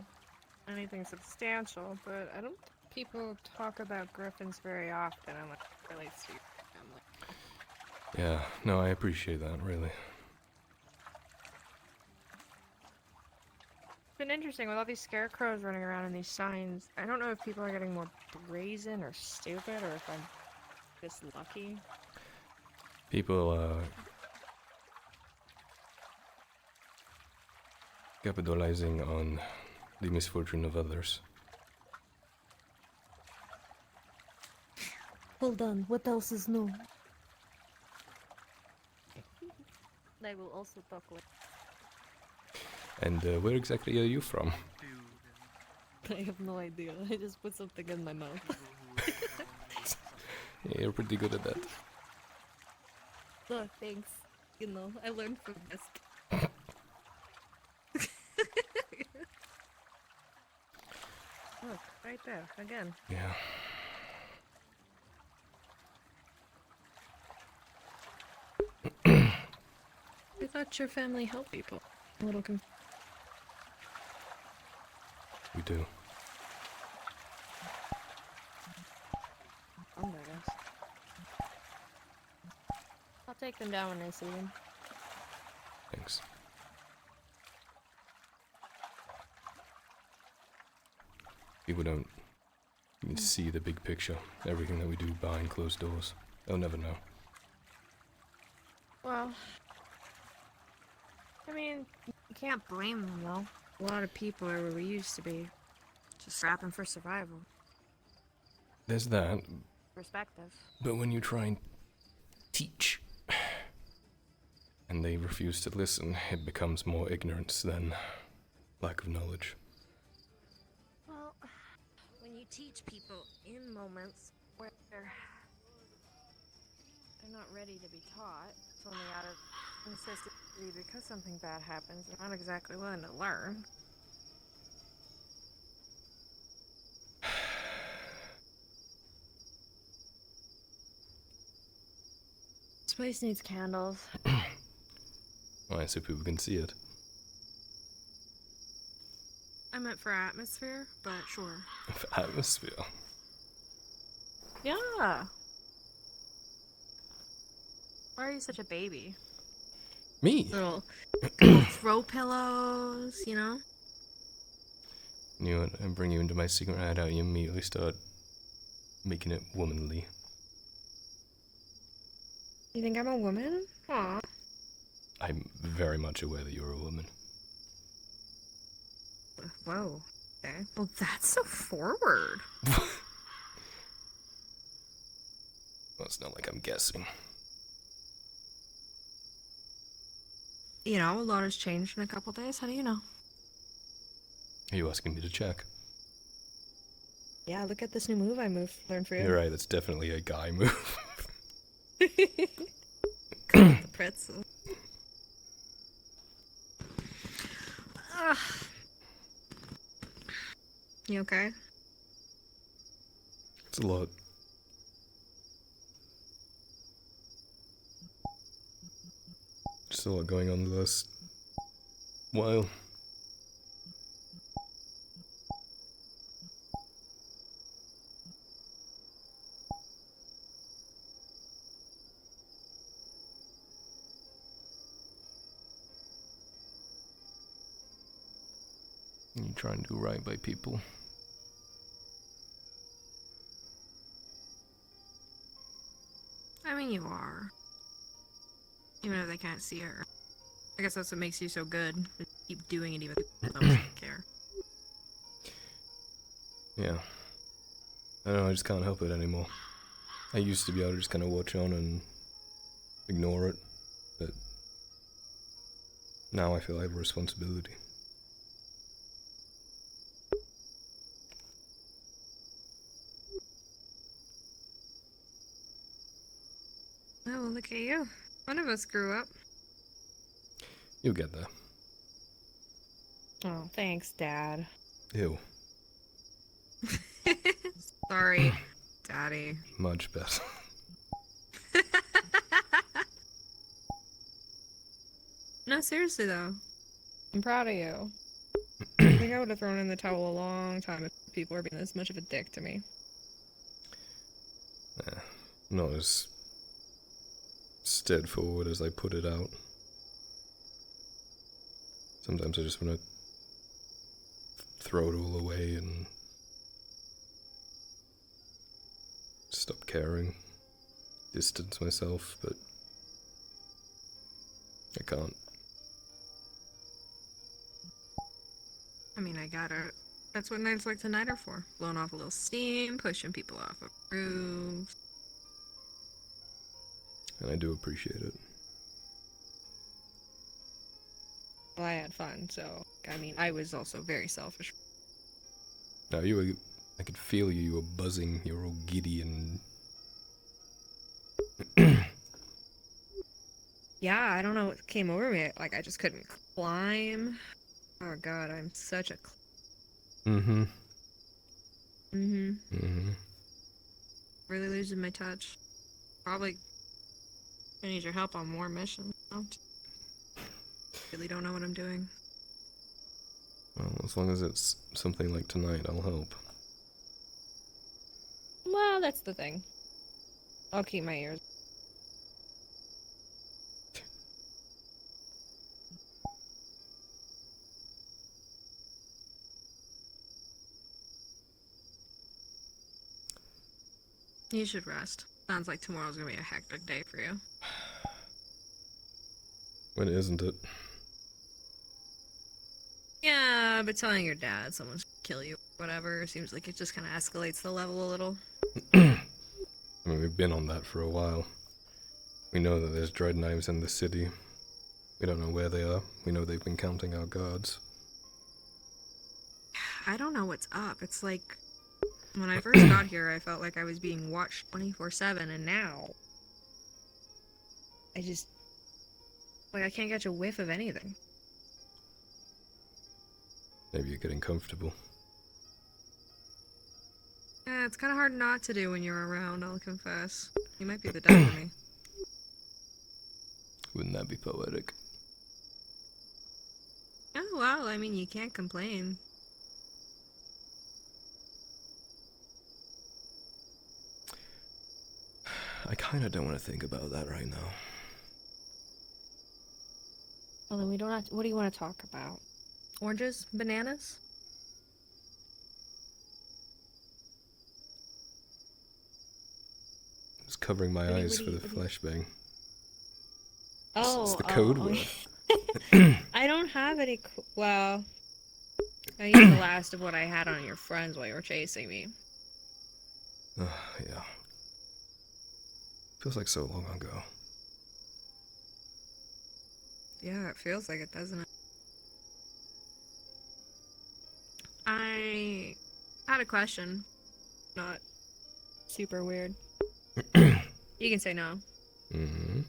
[SPEAKER 1] anything substantial, but I don't think people talk about griffins very often unless it relates to your family.
[SPEAKER 4] Yeah, no, I appreciate that, really.
[SPEAKER 1] It's been interesting with all these scarecrows running around and these signs. I don't know if people are getting more brazen or stupid or if I'm just lucky.
[SPEAKER 4] People, capitalizing on the misfortune of others.
[SPEAKER 1] Hold on, what else is new? They will also talk with.
[SPEAKER 4] And where exactly are you from?
[SPEAKER 1] I have no idea. I just put something in my mouth.
[SPEAKER 4] Yeah, you're pretty good at that.
[SPEAKER 1] Oh, thanks. You know, I learned from this. Look, right there, again.
[SPEAKER 4] Yeah.
[SPEAKER 1] I thought your family helped people. A little
[SPEAKER 4] We do.
[SPEAKER 1] I guess. I'll take them down when I see them.
[SPEAKER 4] Thanks. People don't see the big picture. Everything that we do behind closed doors. They'll never know.
[SPEAKER 1] Well, I mean, you can't blame them though. A lot of people are where we used to be. Just scrapping for survival.
[SPEAKER 4] There's that.
[SPEAKER 1] Perspective.
[SPEAKER 4] But when you try and teach, and they refuse to listen, it becomes more ignorance than lack of knowledge.
[SPEAKER 1] Well, when you teach people in moments where they're not ready to be taught, it's only out of necessity because something bad happens. They're not exactly willing to learn. This place needs candles.
[SPEAKER 4] Alright, so people can see it.
[SPEAKER 1] I meant for atmosphere, but sure.
[SPEAKER 4] Atmosphere.
[SPEAKER 1] Yeah. Why are you such a baby?
[SPEAKER 4] Me?
[SPEAKER 1] Little throw pillows, you know?
[SPEAKER 4] You know what? I bring you into my secret hideout, you immediately start making it womanly.
[SPEAKER 1] You think I'm a woman? Aw.
[SPEAKER 4] I'm very much aware that you're a woman.
[SPEAKER 1] Whoa. Okay. Well, that's so forward.
[SPEAKER 4] Well, it's not like I'm guessing.
[SPEAKER 1] You know, a lot has changed in a couple days. How do you know?
[SPEAKER 4] Are you asking me to check?
[SPEAKER 1] Yeah, look at this new move I learned for you.
[SPEAKER 4] You're right, that's definitely a guy move.
[SPEAKER 1] Cut the pretzel. Ugh. You okay?
[SPEAKER 4] It's a lot. Just a lot going on the last while. You try and do right by people.
[SPEAKER 1] I mean, you are. Even if they can't see her. I guess that's what makes you so good. You keep doing it even if people don't care.
[SPEAKER 4] Yeah. I don't know, I just can't help it anymore. I used to be able to just kind of watch on and ignore it, but now I feel I have a responsibility.
[SPEAKER 1] Oh, well, look at you. One of us grew up.
[SPEAKER 4] You'll get there.
[SPEAKER 1] Oh, thanks, Dad.
[SPEAKER 4] Ew.
[SPEAKER 1] Sorry, Daddy.
[SPEAKER 4] Much better.
[SPEAKER 1] No, seriously though. I'm proud of you. I think I would have thrown in the towel a long time if people were being this much of a dick to me.
[SPEAKER 4] Not as straightforward as I put it out. Sometimes I just want to throw it all away and stop caring, distance myself, but I can't.
[SPEAKER 1] I mean, I gotta. That's what nights like tonight are for. Blowing off a little steam, pushing people off of roofs.
[SPEAKER 4] And I do appreciate it.
[SPEAKER 1] Well, I had fun, so I mean, I was also very selfish.
[SPEAKER 4] No, I could feel you. You were buzzing. You were all giddy and.
[SPEAKER 1] Yeah, I don't know what came over me. Like, I just couldn't climb. Oh god, I'm such a.
[SPEAKER 4] Mm-hmm.
[SPEAKER 1] Mm-hmm.
[SPEAKER 4] Mm-hmm.
[SPEAKER 1] Really losing my touch. Probably. I need your help on more missions. Really don't know what I'm doing.
[SPEAKER 4] Well, as long as it's something like tonight, I'll help.
[SPEAKER 1] Well, that's the thing. I'll keep my ears. You should rest. Sounds like tomorrow's gonna be a hectic day for you.
[SPEAKER 4] When isn't it?
[SPEAKER 1] Yeah, but telling your dad someone's gonna kill you, whatever, seems like it just kind of escalates the level a little.
[SPEAKER 4] I mean, we've been on that for a while. We know that there's dread knives in the city. We don't know where they are. We know they've been counting our guards.
[SPEAKER 1] I don't know what's up. It's like, when I first got here, I felt like I was being watched 24/7, and now I just, like, I can't catch a whiff of anything.
[SPEAKER 4] Maybe you're getting comfortable.
[SPEAKER 1] Yeah, it's kind of hard not to do when you're around, I'll confess. You might be the death of me.
[SPEAKER 4] Wouldn't that be poetic?
[SPEAKER 1] Oh, well, I mean, you can't complain.
[SPEAKER 4] I kinda don't want to think about that right now.
[SPEAKER 1] Well, then we don't have to, what do you want to talk about? Oranges? Bananas?
[SPEAKER 4] I was covering my eyes for the flashbang.
[SPEAKER 1] Oh,
[SPEAKER 4] it's the code word.
[SPEAKER 1] I don't have any. Well, I used the last of what I had on your friends while you were chasing me.
[SPEAKER 4] Yeah. Feels like so long ago.
[SPEAKER 1] Yeah, it feels like it, doesn't it? I had a question. Not super weird. You can say no.
[SPEAKER 4] Mm-hmm.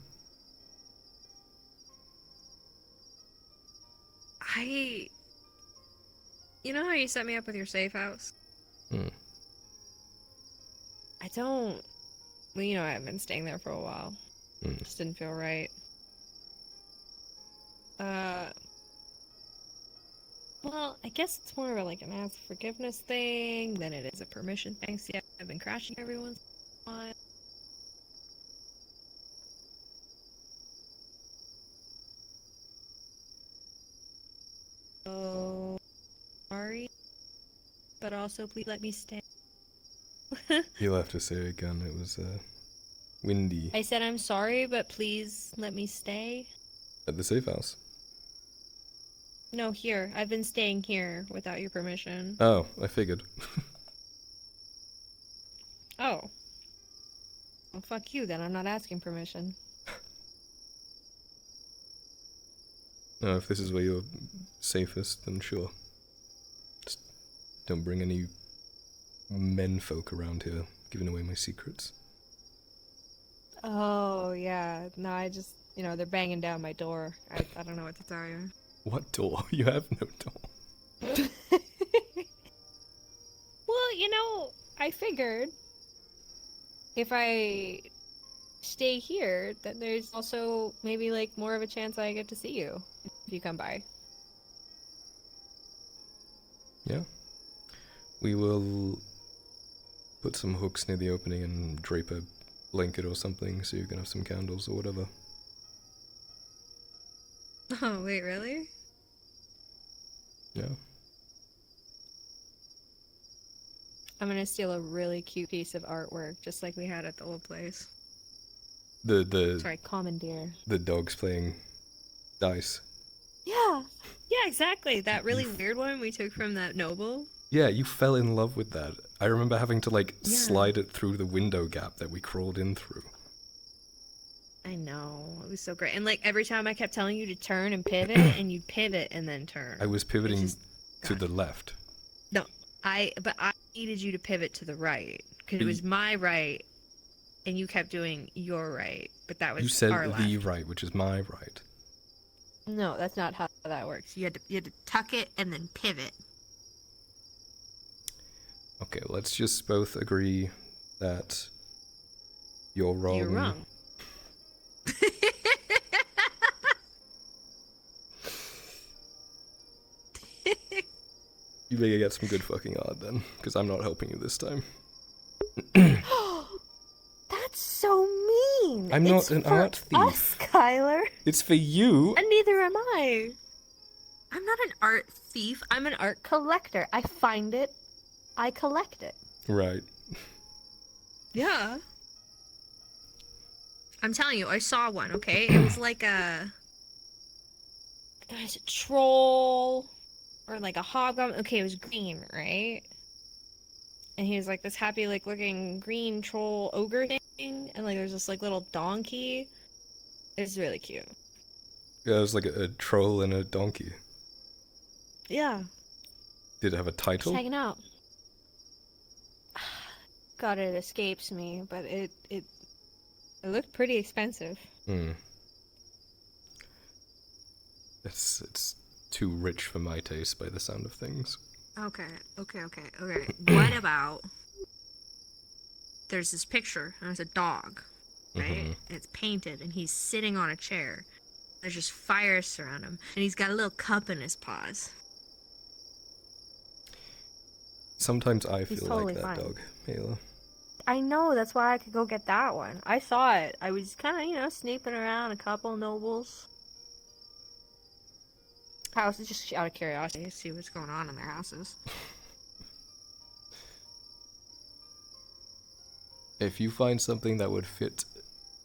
[SPEAKER 1] You know how you set me up with your safe house?
[SPEAKER 4] Hmm.
[SPEAKER 1] I don't... Well, you know, I haven't been staying there for a while.
[SPEAKER 4] Mm.
[SPEAKER 1] Just didn't feel right. Well, I guess it's more of like an ask forgiveness thing than it is a permission thing. See, I've been crashing every once in a while. So, sorry. But also, please let me stay.
[SPEAKER 4] You'll have to say it again. It was windy.
[SPEAKER 1] I said I'm sorry, but please let me stay.
[SPEAKER 4] At the safe house.
[SPEAKER 1] No, here. I've been staying here without your permission.
[SPEAKER 4] Oh, I figured.
[SPEAKER 1] Oh. Well, fuck you then. I'm not asking permission.
[SPEAKER 4] No, if this is where you're safest, then sure. Just don't bring any menfolk around here, giving away my secrets.
[SPEAKER 1] Oh, yeah. No, I just, you know, they're banging down my door. I don't know what to tell you.
[SPEAKER 4] What door? You have no door.
[SPEAKER 1] Well, you know, I figured if I stay here, then there's also maybe, like, more of a chance I get to see you if you come by.
[SPEAKER 4] Yeah. We will put some hooks near the opening and drape a blanket or something so you can have some candles or whatever.
[SPEAKER 1] Oh, wait, really?
[SPEAKER 4] Yeah.
[SPEAKER 1] I'm gonna steal a really cute piece of artwork, just like we had at the old place. Sorry, commandeer.
[SPEAKER 4] The dogs playing dice.
[SPEAKER 1] Yeah! Yeah, exactly. That really weird one we took from that noble.
[SPEAKER 4] Yeah, you fell in love with that. I remember having to, like, slide it through the window gap that we crawled in through.
[SPEAKER 1] I know. It was so great. And like every time I kept telling you to turn and pivot, and you'd pivot and then turn.
[SPEAKER 4] I was pivoting to the left.
[SPEAKER 1] No, I needed you to pivot to the right because it was my right, and you kept doing your right, but that was
[SPEAKER 4] You said
[SPEAKER 1] our
[SPEAKER 4] the
[SPEAKER 1] left.
[SPEAKER 4] right, which is my right.
[SPEAKER 1] No, that's not how that works. You had to tuck it and then pivot.
[SPEAKER 4] Okay, let's just both agree that you're wrong.
[SPEAKER 1] You're wrong.
[SPEAKER 4] You better get some good fucking art then, because I'm not helping you this time.
[SPEAKER 1] That's so mean.
[SPEAKER 4] I'm not an art thief.
[SPEAKER 1] Us, Kyler.
[SPEAKER 4] It's for you.
[SPEAKER 1] And neither am I. I'm not an art thief. I'm an art collector. I find it. I collect it.
[SPEAKER 4] Right.
[SPEAKER 1] Yeah. I'm telling you, I saw one, okay? It was like it was a troll or like a hobgoblin. Okay, it was green, right? And he was like this happy, like looking green troll ogre thing, and like there's this like little donkey. It was really cute.
[SPEAKER 4] Yeah, it was like a troll and a donkey.
[SPEAKER 1] Yeah.
[SPEAKER 4] Did it have a title?
[SPEAKER 1] Just hanging out. God, it escapes me, but it looked pretty expensive.
[SPEAKER 4] Hmm. It's too rich for my taste by the sound of things.
[SPEAKER 1] Okay. What about there's this picture and it's a dog, right?
[SPEAKER 4] Mhm.
[SPEAKER 1] And it's painted and he's sitting on a chair. There's just fire surround him and he's got a little cup in his paws.
[SPEAKER 4] Sometimes I
[SPEAKER 1] He's
[SPEAKER 4] feel
[SPEAKER 1] totally
[SPEAKER 4] like that
[SPEAKER 1] fine.
[SPEAKER 4] dog, Ayla.
[SPEAKER 1] I know, that's why I could go get that one. I saw it. I was kind of, snooping around a couple nobles. Houses, just out of curiosity, to see what's going on in their houses.
[SPEAKER 4] If you find something that would fit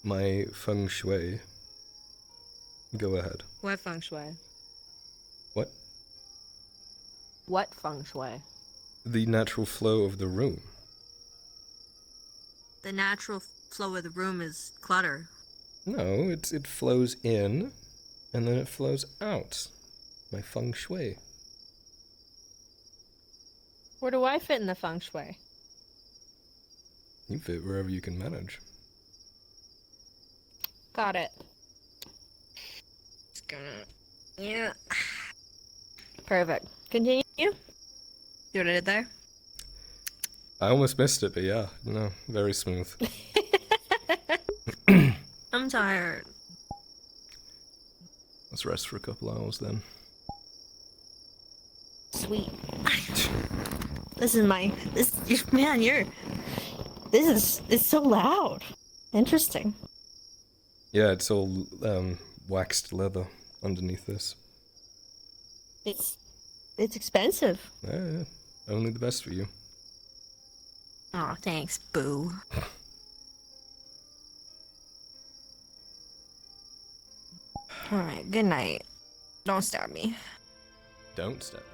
[SPEAKER 4] my feng shui, go ahead.
[SPEAKER 1] What feng shui?
[SPEAKER 4] What?
[SPEAKER 1] What feng shui?
[SPEAKER 4] The natural flow of the room.
[SPEAKER 1] The natural flow of the room is clutter.
[SPEAKER 4] No, it flows in, and then it flows out. My feng shui.
[SPEAKER 1] Where do I fit in the feng shui?
[SPEAKER 4] You fit wherever you can manage.
[SPEAKER 1] Got it. Just gonna... Yeah. Perfect. Continue. See what I did there?
[SPEAKER 4] I almost missed it, but yeah, no, very smooth.
[SPEAKER 1] I'm tired.
[SPEAKER 4] Let's rest for a couple hours then.
[SPEAKER 1] Sweet. This is man, it's so loud. Interesting.
[SPEAKER 4] Yeah, it's all waxed leather underneath this.
[SPEAKER 1] It's expensive.
[SPEAKER 4] Yeah, only the best for you.
[SPEAKER 1] Oh, thanks, boo. Alright, good night. Don't stab me.
[SPEAKER 4] Don't stab me.